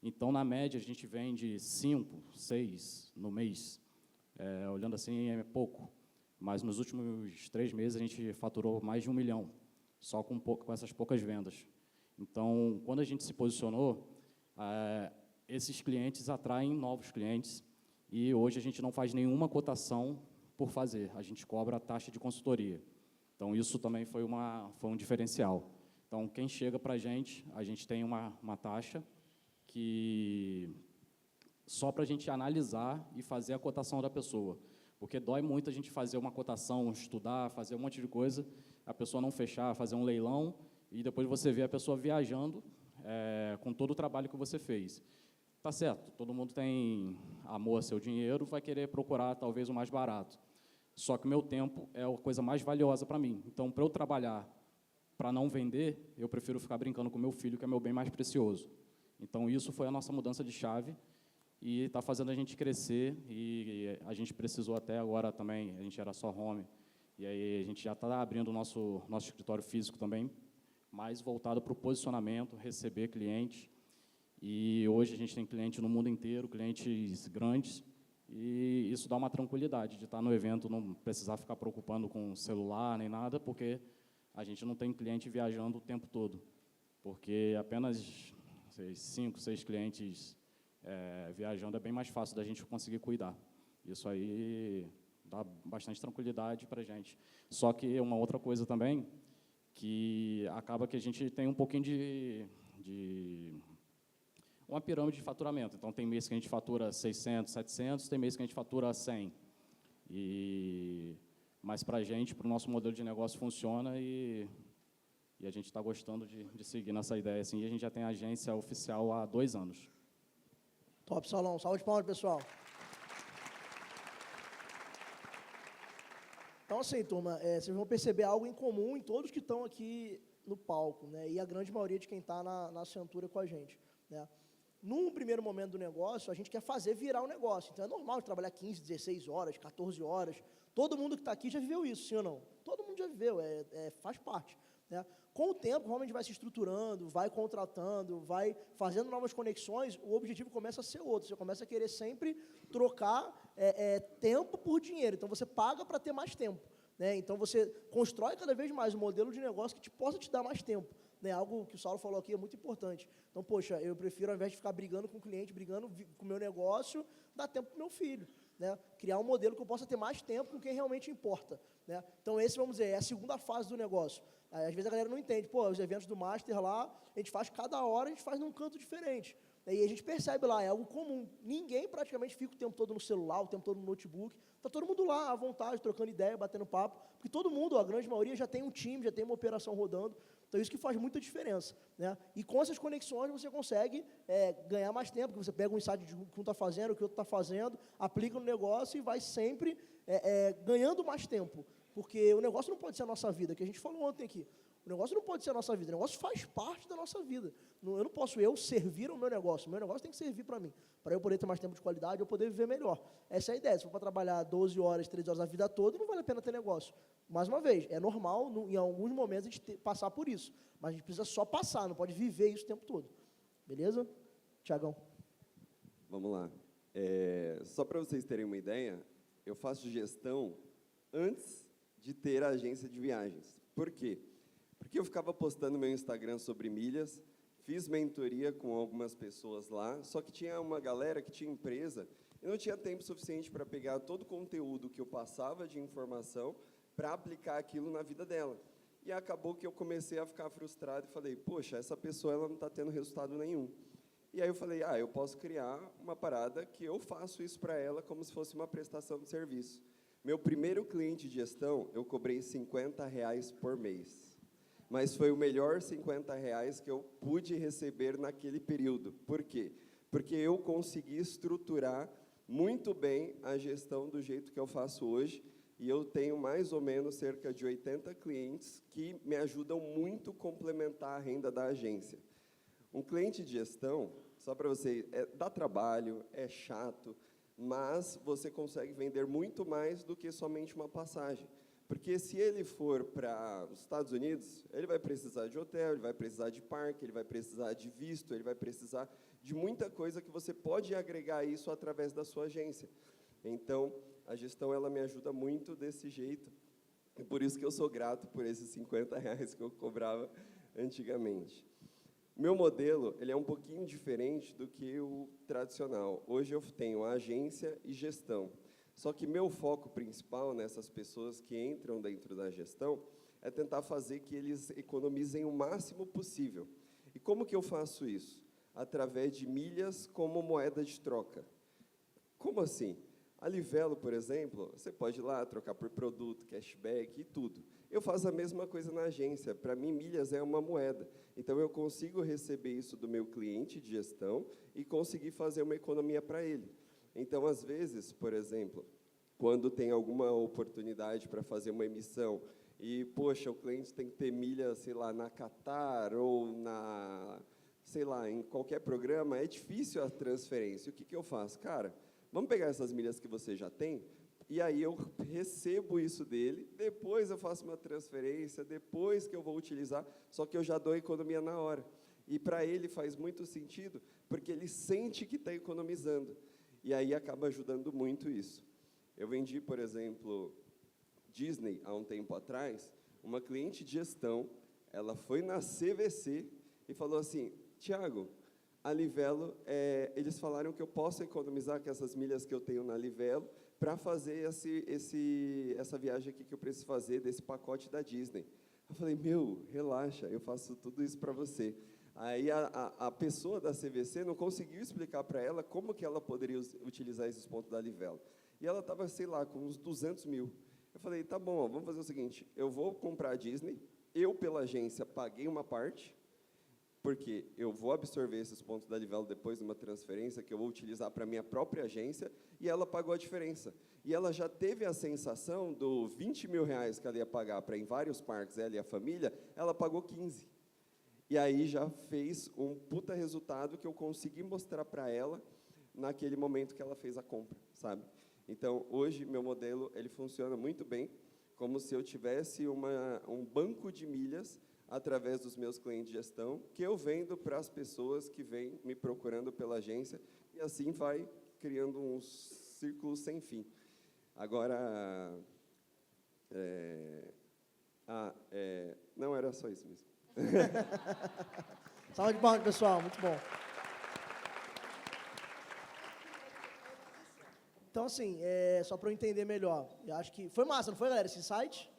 Então, na média, a gente vende 5, 6 no mês. Olhando assim, é pouco. Mas nos últimos 3 meses, a gente faturou mais de 1 milhão, só com essas poucas vendas. Então, quando a gente se posicionou, esses clientes atraem novos clientes, e hoje a gente não faz nenhuma cotação por fazer, a gente cobra a taxa de consultoria. Então, isso também foi um diferencial. Então, quem chega para a gente tem uma taxa que só para a gente analisar e fazer a cotação da pessoa, porque dói muito a gente fazer uma cotação, estudar, fazer um monte de coisa, a pessoa não fechar, fazer um leilão, e depois você vê a pessoa viajando com todo o trabalho que você fez. Tá certo, todo mundo tem amor a seu dinheiro, vai querer procurar talvez o mais barato. Só que o meu tempo é a coisa mais valiosa para mim. Então, para eu trabalhar, para não vender, eu prefiro ficar brincando com meu filho, que é meu bem mais precioso. Então, isso foi a nossa mudança de chave e está fazendo a gente crescer, e a gente precisou até agora também, a gente era só home, e aí a gente já está abrindo o nosso escritório físico também, mais voltado para o posicionamento, receber clientes. E hoje a gente tem cliente no mundo inteiro, clientes grandes, e isso dá uma tranquilidade de estar no evento, não precisar ficar preocupando com celular nem nada, porque a gente não tem cliente viajando o tempo todo, porque apenas 5, 6 clientes viajando é bem mais fácil da gente conseguir cuidar. Isso aí dá bastante tranquilidade para a gente. Só que uma outra coisa também, que acaba que a gente tem um pouquinho de uma pirâmide de faturamento. Então, tem mês que a gente fatura 600, 700, tem mês que a gente fatura 100. Mas para a gente, para o nosso modelo de negócio funciona, e E a gente está gostando de seguir nessa ideia, assim, e a gente já tem a agência oficial há 2 anos. Top, Saulão. Salve de palmas, pessoal. Então, assim, turma, vocês vão perceber algo em comum em todos que estão aqui no palco, né? E a grande maioria de quem está na cintura com a gente, né? Num primeiro momento do negócio, a gente quer fazer virar o negócio. Então, é normal de trabalhar 15, 16 horas, 14 horas. Todo mundo que está aqui já viveu isso, sim ou não? Todo mundo já viveu, faz parte, né? Com o tempo, realmente vai se estruturando, vai contratando, vai fazendo novas conexões, o objetivo começa a ser outro. Você começa a querer sempre trocar tempo por dinheiro. Então, você paga para ter mais tempo, né? Então, você constrói cada vez mais um modelo de negócio que possa te dar mais tempo, né? Algo que o Saulo falou aqui é muito importante. Então, poxa, eu prefiro, ao invés de ficar brigando com o cliente, brigando com o meu negócio, dar tempo para o meu filho, né? Criar um modelo que eu possa ter mais tempo com quem realmente importa, né? Então, esse, vamos dizer, é a segunda fase do negócio. Às vezes a galera não entende, pô, os eventos do Master lá, a gente faz cada hora, a gente faz num canto diferente. E a gente percebe lá, é algo comum. Ninguém praticamente fica o tempo todo no celular, o tempo todo no notebook. Está todo mundo lá, à vontade, trocando ideia, batendo papo. Porque todo mundo, a grande maioria, já tem um time, já tem uma operação rodando. Então, isso que faz muita diferença, né? E com essas conexões, você consegue ganhar mais tempo, porque você pega um insight de um que um está fazendo, o que o outro está fazendo, aplica no negócio e vai sempre ganhando mais tempo. Porque o negócio não pode ser a nossa vida, que a gente falou ontem aqui. O negócio não pode ser a nossa vida, o negócio faz parte da nossa vida. Eu não posso servir ao meu negócio tem que servir para mim, para eu poder ter mais tempo de qualidade, eu poder viver melhor. Essa é a ideia. Se for para trabalhar 12 horas, 13 horas a vida toda, não vale a pena ter negócio. Mais uma vez, é normal, em alguns momentos, a gente passar por isso, mas a gente precisa só passar, não pode viver isso o tempo todo. Beleza? Tiagão. Vamos lá. Só para vocês terem uma ideia, eu faço gestão antes de ter a agência de viagens. Por quê? Porque eu ficava postando no meu Instagram sobre milhas, fiz mentoria com algumas pessoas lá, só que tinha uma galera que tinha empresa e não tinha tempo suficiente para pegar todo o conteúdo que eu passava de informação para aplicar aquilo na vida dela. E acabou que eu comecei a ficar frustrado e falei, poxa, essa pessoa ela não está tendo resultado nenhum. E aí eu falei, eu posso criar uma parada que eu faço isso para ela como se fosse uma prestação de serviço. Meu primeiro cliente de gestão, eu cobrei R$50 por mês. Mas foi o melhor R$50 que eu pude receber naquele período. Por quê? Porque eu consegui estruturar muito bem a gestão do jeito que eu faço hoje, e eu tenho mais ou menos cerca de 80 clientes que me ajudam muito a complementar a renda da agência. Um cliente de gestão, só para você, dá trabalho, é chato, mas você consegue vender muito mais do que somente uma passagem. Porque se ele for para os Estados Unidos, ele vai precisar de hotel, ele vai precisar de parque, ele vai precisar de visto, ele vai precisar de muita coisa que você pode agregar isso através da sua agência. Então, a gestão ela me ajuda muito desse jeito. E por isso que eu sou grato por esses R$50 que eu cobrava antigamente. Meu modelo ele é um pouquinho diferente do que o tradicional. Hoje eu tenho a agência e gestão. Só que meu foco principal nessas pessoas que entram dentro da gestão é tentar fazer que eles economizem o máximo possível. E como que eu faço isso? Através de milhas como moeda de troca. Como assim? A Livelo, por exemplo, você pode ir lá trocar por produto, cashback e tudo. Eu faço a mesma coisa na agência. Para mim, milhas é uma moeda. Então, eu consigo receber isso do meu cliente de gestão e conseguir fazer uma economia para ele. Então, às vezes, por exemplo, quando tem alguma oportunidade para fazer uma emissão e, poxa, o cliente tem que ter milha, sei lá, na Qatar ou sei lá, em qualquer programa, é difícil a transferência. O que eu faço? Cara, vamos pegar essas milhas que você já tem e aí eu recebo isso dele, depois eu faço uma transferência, depois que eu vou utilizar, só que eu já dou a economia na hora. E para ele faz muito sentido, porque ele sente que está economizando. E aí acaba ajudando muito isso. Eu vendi, por exemplo, Disney, há um tempo atrás, uma cliente de gestão, ela foi na CVC e falou assim, Tiago, a Livelo, eles falaram que eu posso economizar com essas milhas que eu tenho na Livelo para fazer essa viagem aqui que eu preciso fazer, desse pacote da Disney. Eu falei, relaxa, eu faço tudo isso para você. Aí a pessoa da CVC não conseguiu explicar para ela como que ela poderia utilizar esses pontos da Livelo. E ela estava, sei lá, com uns 200 mil. Eu falei, tá bom, vamos fazer o seguinte, eu vou comprar a Disney, eu, pela agência, paguei uma parte, porque eu vou absorver esses pontos da Livelo depois de uma transferência que eu vou utilizar para a minha própria agência, e ela pagou a diferença. E ela já teve a sensação do 20 mil reais que ela ia pagar para ir em vários parques, ela e a família, ela pagou 15. E aí já fez um puta resultado que eu consegui mostrar para ela naquele momento que ela fez a compra, sabe? Então, hoje, meu modelo ele funciona muito bem, como se eu tivesse um banco de milhas através dos meus clientes de gestão, que eu vendo para as pessoas que vêm me procurando pela agência, e assim vai criando um círculo sem fim. Agora, não era só isso mesmo. Salve de palmas, pessoal, muito bom. Então, assim, só para eu entender melhor, eu acho que foi massa, não foi, galera, esse insight?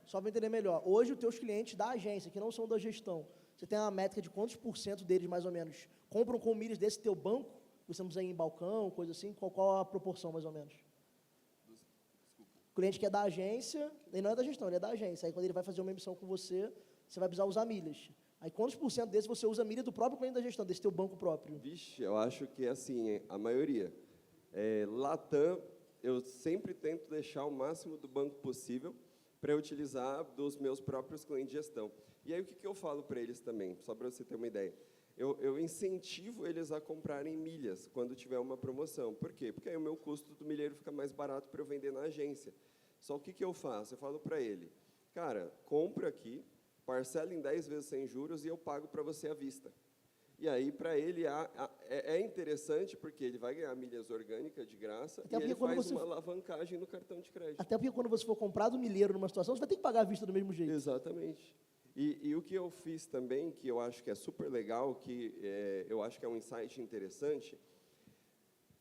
Só para eu entender melhor. Hoje, os teus clientes da agência, que não são da gestão, você tem uma métrica de quantos % deles, mais ou menos, compram com milhas desse teu banco? Você usa em balcão, coisa assim? Qual a proporção, mais ou menos? O cliente que é da agência, ele não é da gestão, ele é da agência. Aí, quando ele vai fazer uma emissão com você, você vai precisar usar milhas. Aí, quantos % desse você usa milha do próprio cliente da gestão, desse teu banco próprio? Vixe, eu acho que, assim, a maioria. Latam, eu sempre tento deixar o máximo do banco possível para utilizar dos meus próprios clientes de gestão. E aí, o que eu falo para eles também, só para você ter uma ideia? Eu incentivo eles a comprarem milhas quando tiver uma promoção. Por quê? Porque aí o meu custo do milheiro fica mais barato para eu vender na agência. Só o que eu faço? Eu falo para ele, cara, compra aqui, parcela em 10 vezes sem juros e eu pago para você à vista. E aí, para ele, é interessante, porque ele vai ganhar milhas orgânicas de graça e ele faz uma alavancagem no cartão de crédito. Até porque quando você for comprar do milheiro numa situação, você vai ter que pagar à vista do mesmo jeito. Exatamente. E o que eu fiz também, que eu acho que é super legal, que eu acho que é um insight interessante,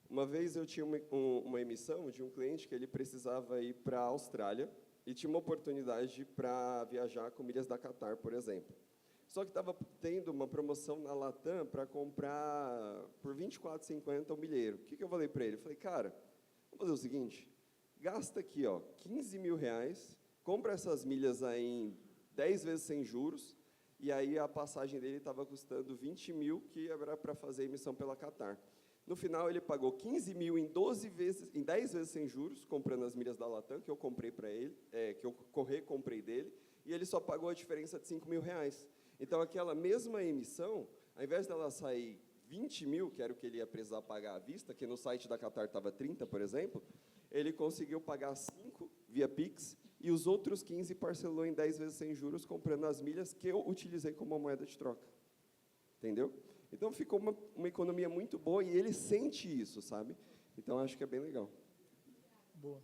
uma vez eu tinha uma emissão de um cliente que ele precisava ir para a Austrália e tinha uma oportunidade para viajar com milhas da Qatar, por exemplo. Só que estava tendo uma promoção na Latam para comprar por R$ 24,50 o milheiro. O que eu falei para ele? Eu falei, cara, vamos fazer o seguinte, gasta aqui, ó, 15 mil reais, compra essas milhas aí em 10 vezes sem juros, e aí a passagem dele estava custando 20 mil, que era para fazer a emissão pela Qatar. No final, ele pagou 15 mil em 10 vezes sem juros, comprando as milhas da Latam, que eu comprei para ele, que eu comprei dele, e ele só pagou a diferença de 5 mil reais. Então, aquela mesma emissão, ao invés dela sair 20 mil, que era o que ele ia precisar pagar à vista, que no site da Qatar estava 30, por exemplo, ele conseguiu pagar 5 via Pix, e os outros 15 parcelou em 10 vezes sem juros, comprando as milhas que eu utilizei como moeda de troca. Entendeu? Então, ficou uma economia muito boa, e ele sente isso, sabe? Então, acho que é bem legal. Boa.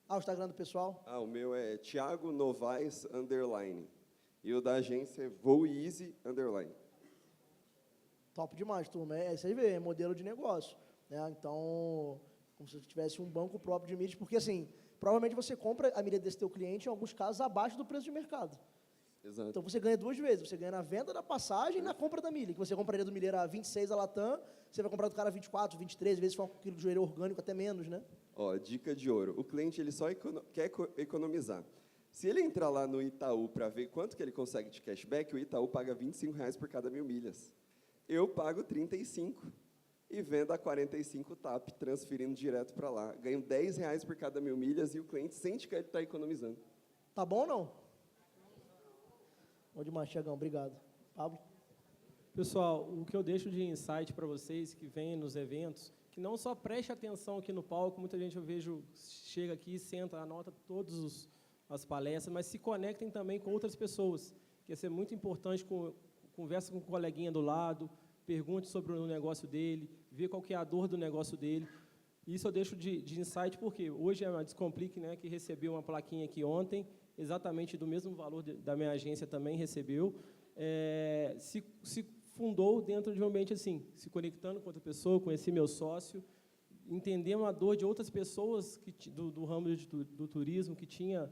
O Instagram do pessoal? O meu é Thiago Novaes _. E o da agência é VoeEasy _. Top demais, turma. Isso aí é modelo de negócio. Né? Então, como se você tivesse um banco próprio de milhas, porque, assim, provavelmente você compra a milha desse teu cliente, em alguns casos, abaixo do preço de mercado. Exato. Então, você ganha 2 vezes. Você ganha na venda da passagem e na compra da milha. Que você compraria do milheiro a 26 a Latam, você vai comprar do cara a 24, 23, vezes se for um quilo de joelho orgânico, até menos, né? Dica de ouro. O cliente ele só quer economizar. Se ele entrar lá no Itaú para ver quanto que ele consegue de cashback, o Itaú paga R$ 25 por cada 1.000 milhas. Eu pago 35 e vendo a 45 TAP, transferindo direto para lá. Ganho R$ 10 por cada 1.000 milhas e o cliente sente que ele está economizando. Tá bom ou não? Bom demais, Thiagão. Obrigado. Pablo? Pessoal, o que eu deixo de insight para vocês que vêm nos eventos, que não só preste atenção aqui no palco, muita gente eu vejo chega aqui, senta, anota todas as palestras, mas se conectem também com outras pessoas, que ia ser muito importante, conversa com um coleguinha do lado, pergunte sobre o negócio dele, vê qual que é a dor do negócio dele. Isso eu deixo de insight porque hoje é a Descomplique, né, que recebeu uma plaquinha aqui ontem, exatamente do mesmo valor da minha agência também recebeu, se fundou dentro de um ambiente assim, se conectando com outra pessoa, conheci meu sócio, entendendo a dor de outras pessoas do ramo do turismo, que tinha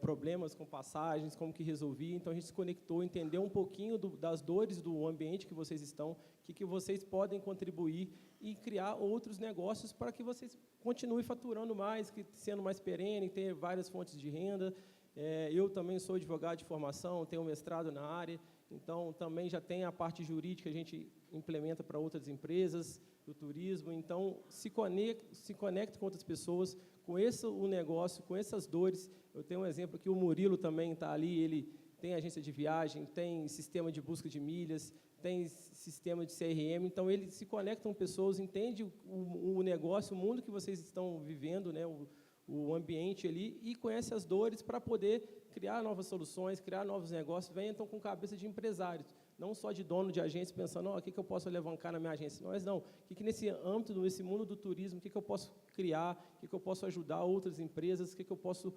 problemas com passagens, como que resolvia. Então, a gente se conectou, entendeu um pouquinho das dores do ambiente que vocês estão, que vocês podem contribuir e criar outros negócios para que vocês continuem faturando mais, sendo mais perene, ter várias fontes de renda. Eu também sou advogado de formação, tenho mestrado na área, então também já tem a parte jurídica que a gente implementa para outras empresas, do turismo. Então, se conecte com outras pessoas, conheça o negócio, conheça as dores. Eu tenho um exemplo aqui, o Murilo também está ali, ele tem agência de viagem, tem sistema de busca de milhas, tem sistema de CRM, então ele se conecta com pessoas, entende o negócio, o mundo que vocês estão vivendo, né, o ambiente ali, e conhece as dores para poder criar novas soluções, criar novos negócios. Vem, então, com cabeça de empresários, não só de dono de agência, pensando, o que eu posso alavancar na minha agência, mas não, o que nesse âmbito, nesse mundo do turismo, o que eu posso criar, o que eu posso ajudar outras empresas, o que eu posso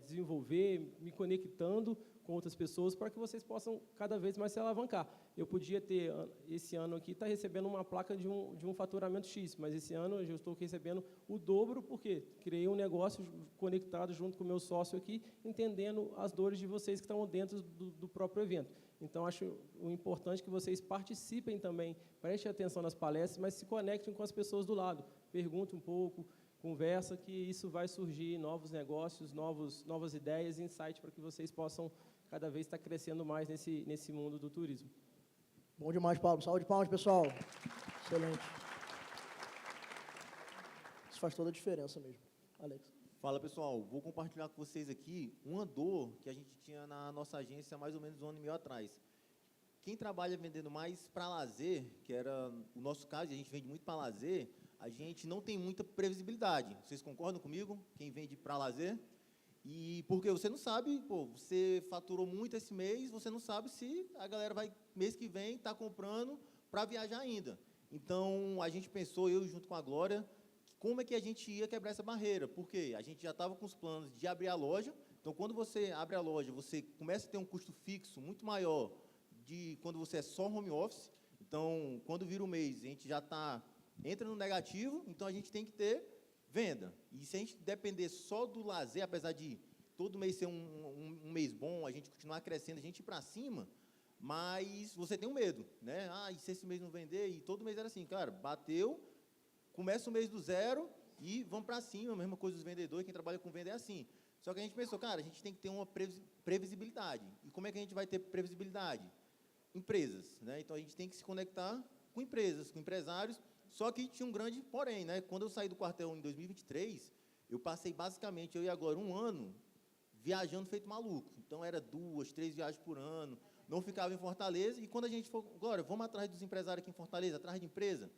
desenvolver, me conectando com outras pessoas, para que vocês possam cada vez mais se alavancar. Eu podia ter, esse ano aqui, estar recebendo uma placa de um faturamento X, mas esse ano eu estou recebendo o dobro, porque criei um negócio conectado junto com o meu sócio aqui, entendendo as dores de vocês que estão dentro do próprio evento. Então, acho o importante que vocês participem também, prestem atenção nas palestras, mas se conectem com as pessoas do lado, perguntem um pouco, conversa, que isso vai surgir novos negócios, novas ideias e insights para que vocês possam cada vez estar crescendo mais nesse mundo do turismo. Bom demais, Pablo. Salve de palmas, pessoal. Excelente. Isso faz toda a diferença mesmo. Alex. Fala, pessoal. Vou compartilhar com vocês aqui uma dor que a gente tinha na nossa agência há mais ou menos 1 ano e meio atrás. Quem trabalha vendendo mais para lazer, que era o nosso caso, a gente vende muito para lazer, a gente não tem muita previsibilidade. Vocês concordam comigo? Quem vende para lazer? E porque você não sabe, você faturou muito esse mês, você não sabe se a galera vai, mês que vem, estar comprando para viajar ainda. Então, a gente pensou, eu junto com a Glória, como é que a gente ia quebrar essa barreira. Porque a gente já estava com os planos de abrir a loja. Então, quando você abre a loja, você começa a ter um custo fixo muito maior de quando você é só home office. Então, quando vira o mês, a gente já entra no negativo, então a gente tem que ter venda. E se a gente depender só do lazer, apesar de todo mês ser um mês bom, a gente continuar crescendo, a gente ir para cima, mas você tem um medo, né? E se esse mês não vender? E todo mês era assim, cara, bateu, começa o mês do zero e vamos para cima, a mesma coisa dos vendedores, quem trabalha com venda é assim. Só que a gente pensou, cara, a gente tem que ter uma previsibilidade. E como é que a gente vai ter previsibilidade? Empresas, né? Então, a gente tem que se conectar com empresas, com empresários. Só que tinha um grande porém, né? Quando eu saí do quartel em 2023, eu passei basicamente, eu e agora, 1 ano viajando feito maluco. Então, era 2, 3 viagens por ano, não ficava em Fortaleza. E quando a gente falou, agora, vamos atrás dos empresários aqui em Fortaleza, atrás de empresa,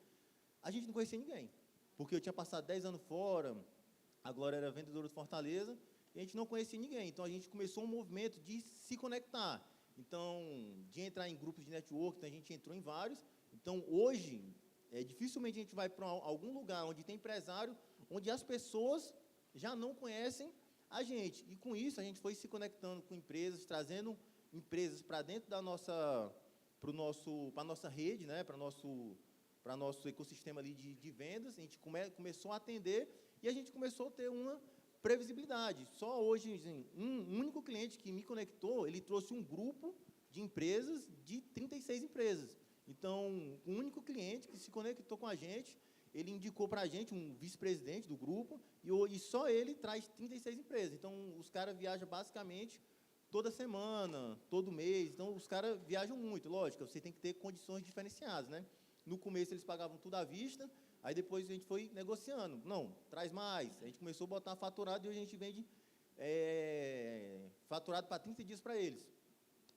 a gente não conhecia ninguém. Porque eu tinha passado 10 anos fora, a Glória era vendedora de Fortaleza, e a gente não conhecia ninguém. Então, a gente começou um movimento de se conectar. Então, de entrar em grupos de network, então a gente entrou em vários. Então, hoje, dificilmente a gente vai para algum lugar onde tem empresário, onde as pessoas já não conhecem a gente. E, com isso, a gente foi se conectando com empresas, trazendo empresas para dentro da para a nossa rede, né, para nosso ecossistema ali de vendas. A gente começou a atender e a gente começou a ter uma previsibilidade. Só hoje, assim, um único cliente que me conectou, ele trouxe um grupo de empresas, de 36 empresas. Então, um único cliente que se conectou com a gente, ele indicou para a gente um vice-presidente do grupo, e só ele traz 36 empresas. Então, os caras viajam basicamente toda semana, todo mês. Então, os caras viajam muito, lógico, você tem que ter condições diferenciadas, né? No começo, eles pagavam tudo à vista. Aí, depois, a gente foi negociando. Não, traz mais. A gente começou a botar faturado e hoje a gente vende faturado para 30 dias para eles.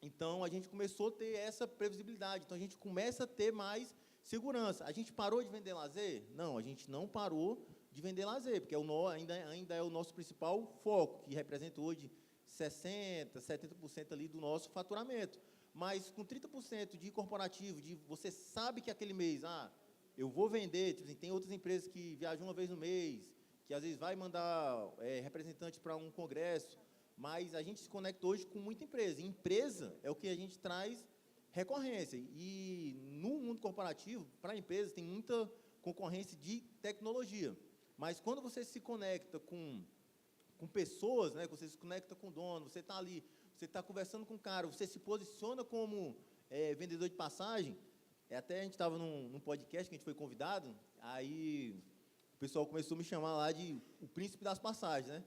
Então, a gente começou a ter essa previsibilidade. Então, a gente começa a ter mais segurança. A gente parou de vender lazer? Não, a gente não parou de vender lazer, porque ainda é o nosso principal foco, que representa hoje 60%, 70% ali do nosso faturamento. Mas, com 30% de corporativo, você sabe que aquele mês... eu vou vender, tipo assim, tem outras empresas que viajam uma vez no mês, que às vezes vai mandar representante para um congresso, mas a gente se conecta hoje com muita empresa. E empresa é o que a gente traz recorrência. E no mundo corporativo, para empresas, tem muita concorrência de tecnologia. Mas quando você se conecta com com pessoas, né, que você se conecta com o dono, você está ali, você está conversando com o cara, você se posiciona como vendedor de passagem. Até a gente estava num podcast que a gente foi convidado, aí o pessoal começou a me chamar lá de o príncipe das passagens, né?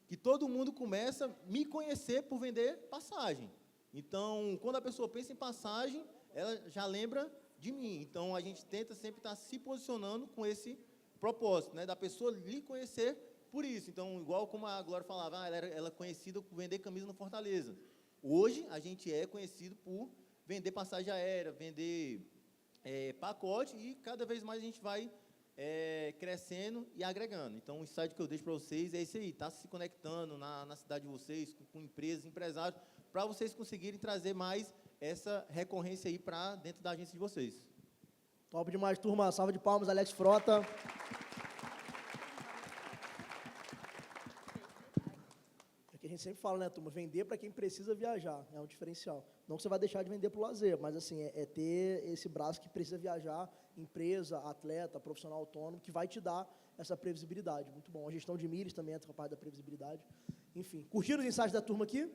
Que todo mundo começa a me conhecer por vender passagem. Então, quando a pessoa pensa em passagem, ela já lembra de mim. Então, a gente tenta sempre estar se posicionando com esse propósito, né? Da pessoa lhe conhecer por isso. Então, igual como a Glória falava, ela é conhecida por vender camisa no Fortaleza. Hoje, a gente é conhecido por vender passagem aérea, vender pacote, e cada vez mais a gente vai crescendo e agregando. Então, o insight que eu deixo para vocês é esse aí, tá se conectando na cidade de vocês, com empresas, empresários, para vocês conseguirem trazer mais essa recorrência aí para dentro da agência de vocês. Top demais, turma. Salva de palmas, Alex Frota. É que a gente sempre fala, né, turma? Vender para quem precisa viajar é um diferencial. Não que você vai deixar de vender para o lazer, mas assim, é ter esse braço que precisa viajar, empresa, atleta, profissional autônomo, que vai te dar essa previsibilidade. Muito bom. A gestão de milhas também entra com a parte da previsibilidade. Enfim, curtiram os insights da turma aqui?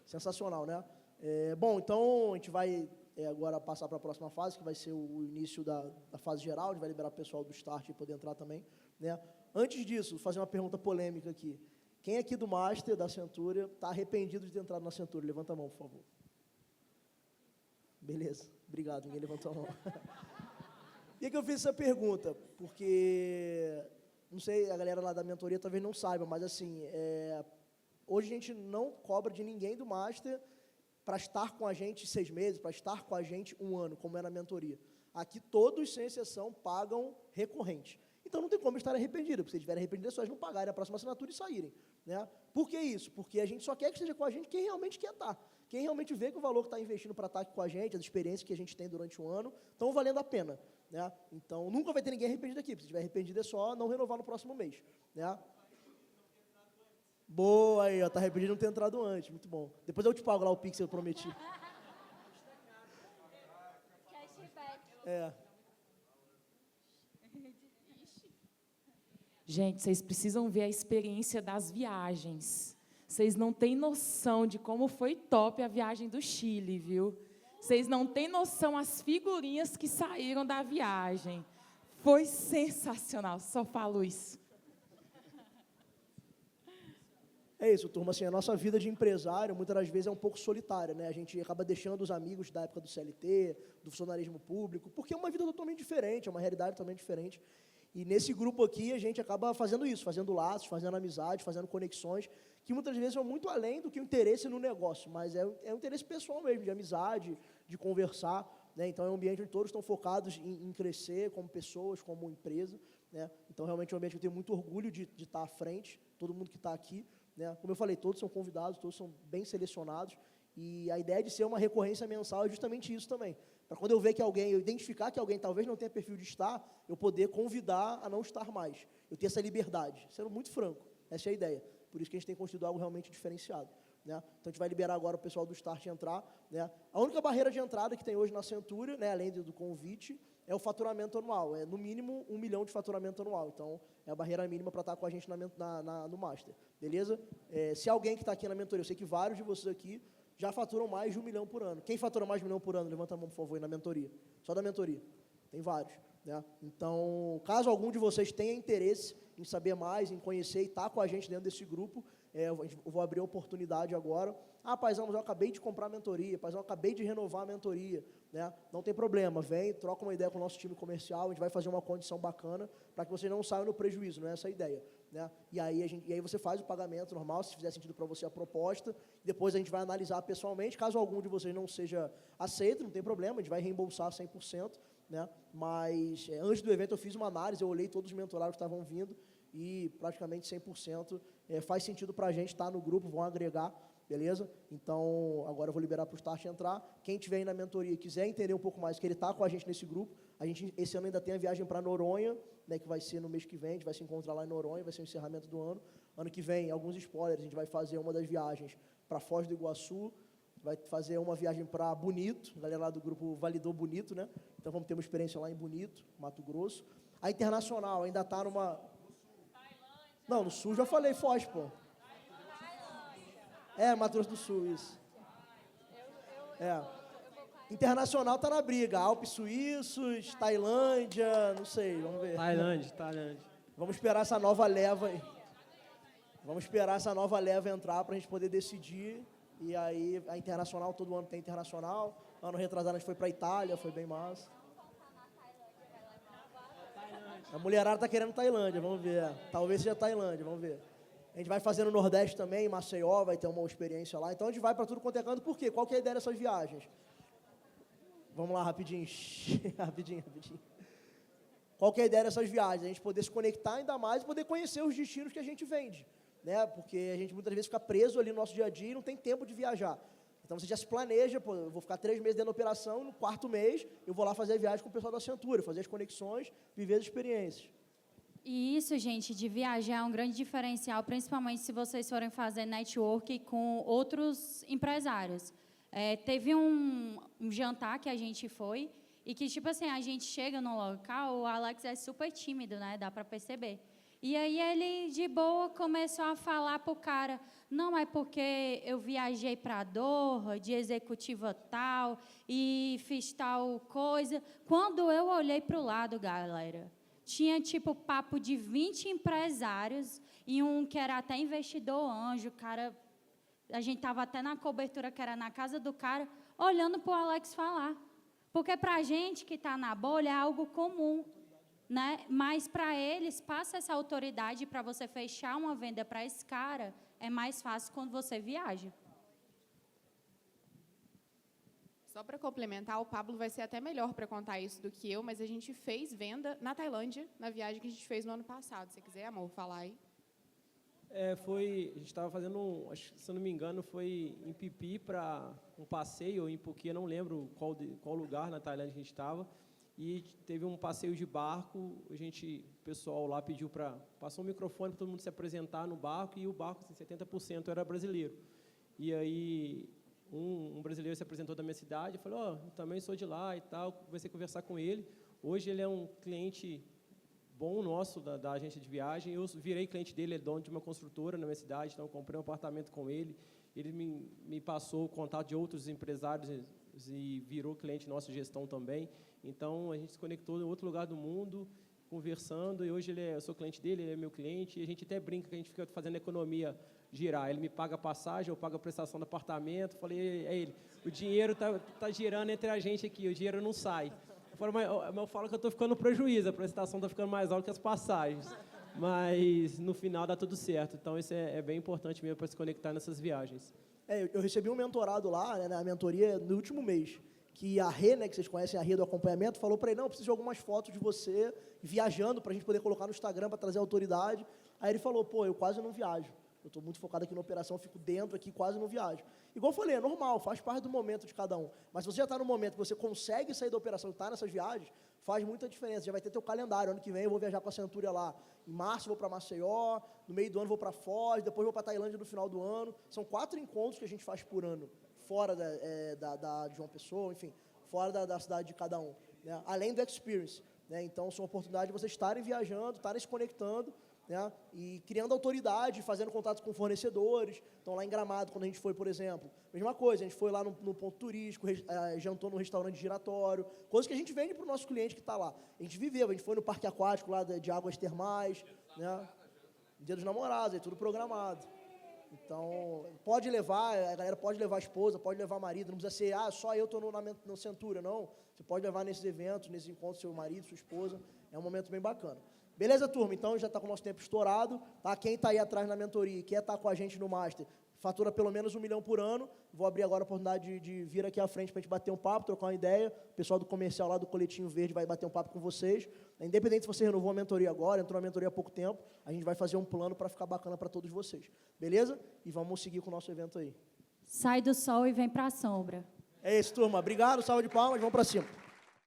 Sensacional, né? Bom, então a gente vai agora passar para a próxima fase, que vai ser o início da fase geral, a gente vai liberar o pessoal do Start e poder entrar também, né? Antes disso, fazer uma pergunta polêmica aqui. Quem aqui do Master, da Centúria, está arrependido de ter entrado na Centúria? Levanta a mão, por favor. Beleza, obrigado, ninguém levantou a mão. Por que eu fiz essa pergunta? Porque, não sei, a galera lá da mentoria talvez não saiba, mas assim, hoje a gente não cobra de ninguém do Master para estar com a gente 6 meses, para estar com a gente 1 ano, como é na mentoria. Aqui todos, sem exceção, pagam recorrente. Então não tem como estar arrependido, porque se estiverem arrependidos, é só eles não pagarem a próxima assinatura e saírem, né? Por que isso? Porque a gente só quer que esteja com a gente quem realmente quer estar. Quem realmente vê que o valor que está investindo para estar aqui com a gente, as experiências que a gente tem durante o ano, estão valendo a pena, né? Então nunca vai ter ninguém arrependido aqui. Se estiver arrependido, é só não renovar no próximo mês, né? Boa aí, ó, tá arrependido de não ter entrado antes, muito bom. Depois eu te pago lá o Pix, eu prometi. Gente, vocês precisam ver a experiência das viagens. Vocês não têm noção de como foi top a viagem do Chile, viu? Vocês não têm noção as figurinhas que saíram da viagem. Foi sensacional, só falo isso. É isso, turma, assim, a nossa vida de empresário, muitas das vezes, é um pouco solitária, né? A gente acaba deixando os amigos da época do CLT, do funcionalismo público, porque é uma vida totalmente diferente, é uma realidade totalmente diferente. E nesse grupo aqui, a gente acaba fazendo isso, fazendo laços, fazendo amizade, fazendo conexões, que muitas vezes vão muito além do que o interesse no negócio, mas é um interesse pessoal mesmo, de amizade, de conversar, né? Então, é um ambiente onde todos estão focados em crescer como pessoas, como empresa, né? Então, realmente, é um ambiente que eu tenho muito orgulho de estar à frente, todo mundo que está aqui, né? Como eu falei, todos são convidados, todos são bem selecionados, e a ideia de ser uma recorrência mensal é justamente isso também. Para quando eu ver que alguém, eu identificar que alguém talvez não tenha perfil de estar, eu poder convidar a não estar mais. Eu ter essa liberdade, sendo muito franco. Essa é a ideia. Por isso que a gente tem construído algo realmente diferenciado, né? Então, a gente vai liberar agora o pessoal do Start entrar, né? A única barreira de entrada que tem hoje na Centúria, né, além do convite, é o faturamento anual. É, no mínimo, 1 milhão de faturamento anual. Então, é a barreira mínima para estar com a gente no Master. Beleza? Se alguém que está aqui na mentoria, eu sei que vários de vocês aqui já faturam mais de 1 milhão por ano. Quem fatura mais de 1 milhão por ano? Levanta a mão, por favor, aí na mentoria. Só da mentoria. Tem vários, né? Então, caso algum de vocês tenha interesse em saber mais, em conhecer e estar com a gente dentro desse grupo, eu vou abrir a oportunidade agora. Ah, paizão, mas eu acabei de comprar a mentoria, paizão, eu acabei de renovar a mentoria, né? Não tem problema, vem, troca uma ideia com o nosso time comercial, a gente vai fazer uma condição bacana para que vocês não saiam no prejuízo, não é essa a ideia, né? E aí você faz o pagamento normal, se fizer sentido para você a proposta, depois a gente vai analisar pessoalmente, caso algum de vocês não seja aceito, não tem problema, a gente vai reembolsar 100%, né? Mas antes do evento eu fiz uma análise, eu olhei todos os mentorados que estavam vindo e praticamente 100% faz sentido para a gente estar no grupo, vão agregar, beleza? Então, agora eu vou liberar para o Start entrar. Quem estiver aí na mentoria e quiser entender um pouco mais, que ele está com a gente nesse grupo, a gente, esse ano ainda tem a viagem para Noronha, né, que vai ser no mês que vem, a gente vai se encontrar lá em Noronha, vai ser o encerramento do ano. Ano que vem, alguns spoilers, a gente vai fazer uma das viagens para Foz do Iguaçu, vai fazer uma viagem para Bonito, a galera lá do grupo validou Bonito, né? Então, vamos ter uma experiência lá em Bonito, Mato Grosso. A internacional ainda está numa... Não, no Sul já falei Foz, pô. Mato Grosso do Sul, isso. Internacional tá na briga. Alpes suíços, Tailândia, não sei, vamos ver. Tailândia. Vamos esperar essa nova leva aí. Vamos esperar essa nova leva entrar para a gente poder decidir. E aí, a internacional, todo ano tem internacional. Ano retrasado a gente foi para a Itália, foi bem massa. A mulherada tá querendo Tailândia, vamos ver. Talvez seja Tailândia, vamos ver. A gente vai fazer no Nordeste também, em Maceió, vai ter uma experiência lá. Então a gente vai para tudo quanto é canto. Por quê? Qual que é a ideia dessas viagens? Vamos lá, rapidinho. rapidinho. Qual que é a ideia dessas viagens? A gente poder se conectar ainda mais e poder conhecer os destinos que a gente vende. Né? Porque a gente muitas vezes fica preso ali no nosso dia a dia e não tem tempo de viajar. Então você já se planeja, pô, eu vou ficar 3 meses dentro da operação, no 4º mês eu vou lá fazer a viagem com o pessoal da Centura, fazer as conexões, viver as experiências. E isso, gente, de viajar é um grande diferencial, principalmente se vocês forem fazer network com outros empresários. Teve um jantar que a gente foi e que, tipo assim, a gente chega no local, o Alex é super tímido, né? Dá para perceber. E aí ele, de boa, começou a falar pro cara, não, é porque eu viajei para Doha, de executiva tal, e fiz tal coisa. Quando eu olhei para o lado, galera, tinha, tipo, papo de 20 empresários e um que era até investidor anjo, cara, a gente estava até na cobertura que era na casa do cara, olhando para o Alex falar. Porque para a gente que está na bolha é algo comum, né? Mas para eles, passa essa autoridade para você fechar uma venda para esse cara, é mais fácil quando você viaja. Só para complementar, o Pablo vai ser até melhor para contar isso do que eu, mas a gente fez venda na Tailândia, na viagem que a gente fez no ano passado. Se você quiser, amor, falar aí. A gente estava fazendo, se eu não me engano, foi em Pipi para um passeio, ou em Phuket, não lembro qual lugar na Tailândia que a gente estava, e teve um passeio de barco, o pessoal lá pediu passou um microfone para todo mundo se apresentar no barco, e o barco, assim, 70% era brasileiro. E aí, um brasileiro se apresentou da minha cidade, eu falei, eu também sou de lá e tal, comecei a conversar com ele. Hoje ele é um cliente bom nosso, da agência de viagem. Eu virei cliente dele, ele é dono de uma construtora na minha cidade, então eu comprei um apartamento com ele. Ele me passou o contato de outros empresários e virou cliente nosso de gestão também. Então, a gente se conectou em outro lugar do mundo, conversando, e hoje eu sou cliente dele, ele é meu cliente, e a gente até brinca que a gente fica fazendo a economia girar. Ele me paga a passagem, eu pago a prestação do apartamento. Falei, ele, o dinheiro tá girando entre a gente aqui, o dinheiro não sai. Eu falo que eu estou ficando no prejuízo, a prestação está ficando mais alta que as passagens. Mas, no final, dá tudo certo. Então, isso é bem importante mesmo para se conectar nessas viagens. Eu recebi um mentorado lá, né, na mentoria, no último mês, que a Rê, né, que vocês conhecem, a Rê do acompanhamento, falou para ele, não, eu preciso de algumas fotos de você viajando para a gente poder colocar no Instagram para trazer autoridade. Aí ele falou, eu quase não viajo. Eu estou muito focado aqui na operação, fico dentro aqui, quase não viajo. Igual eu falei, é normal, faz parte do momento de cada um. Mas se você já está no momento que você consegue sair da operação e está nessas viagens, faz muita diferença. Já vai ter teu calendário. Ano que vem eu vou viajar com a Centúria lá. Em março eu vou para Maceió, no meio do ano vou para Foz, depois vou para Tailândia no final do ano. São 4 encontros que a gente faz por ano, fora de João Pessoa, enfim, fora da cidade de cada um. Né? Além do experience. Né? Então, são oportunidades de vocês estarem viajando, estarem se conectando, né? E criando autoridade, fazendo contatos com fornecedores. Então, lá em Gramado, quando a gente foi, por exemplo, mesma coisa, a gente foi lá no ponto turístico, jantou no restaurante giratório, coisa que a gente vende para o nosso cliente que está lá. A gente viveu, a gente foi no parque aquático lá de águas termais, né? Dia dos Namorados, é tudo programado. Então, pode levar, a galera pode levar a esposa, pode levar marido, não precisa ser, só eu estou no Centúria, não. Você pode levar nesses eventos, nesses encontros, seu marido, sua esposa, é um momento bem bacana. Beleza, turma? Então, já está com o nosso tempo estourado. Tá? Quem está aí atrás na mentoria e quer estar com a gente no Master, fatura pelo menos 1 milhão por ano. Vou abrir agora a oportunidade de vir aqui à frente para a gente bater um papo, trocar uma ideia. O pessoal do comercial lá do Coletinho Verde vai bater um papo com vocês. Independente se você renovou a mentoria agora, entrou na mentoria há pouco tempo, a gente vai fazer um plano para ficar bacana para todos vocês. Beleza? E vamos seguir com o nosso evento aí. Sai do sol e vem para a sombra. É isso, turma. Obrigado, salve de palmas, vamos para cima.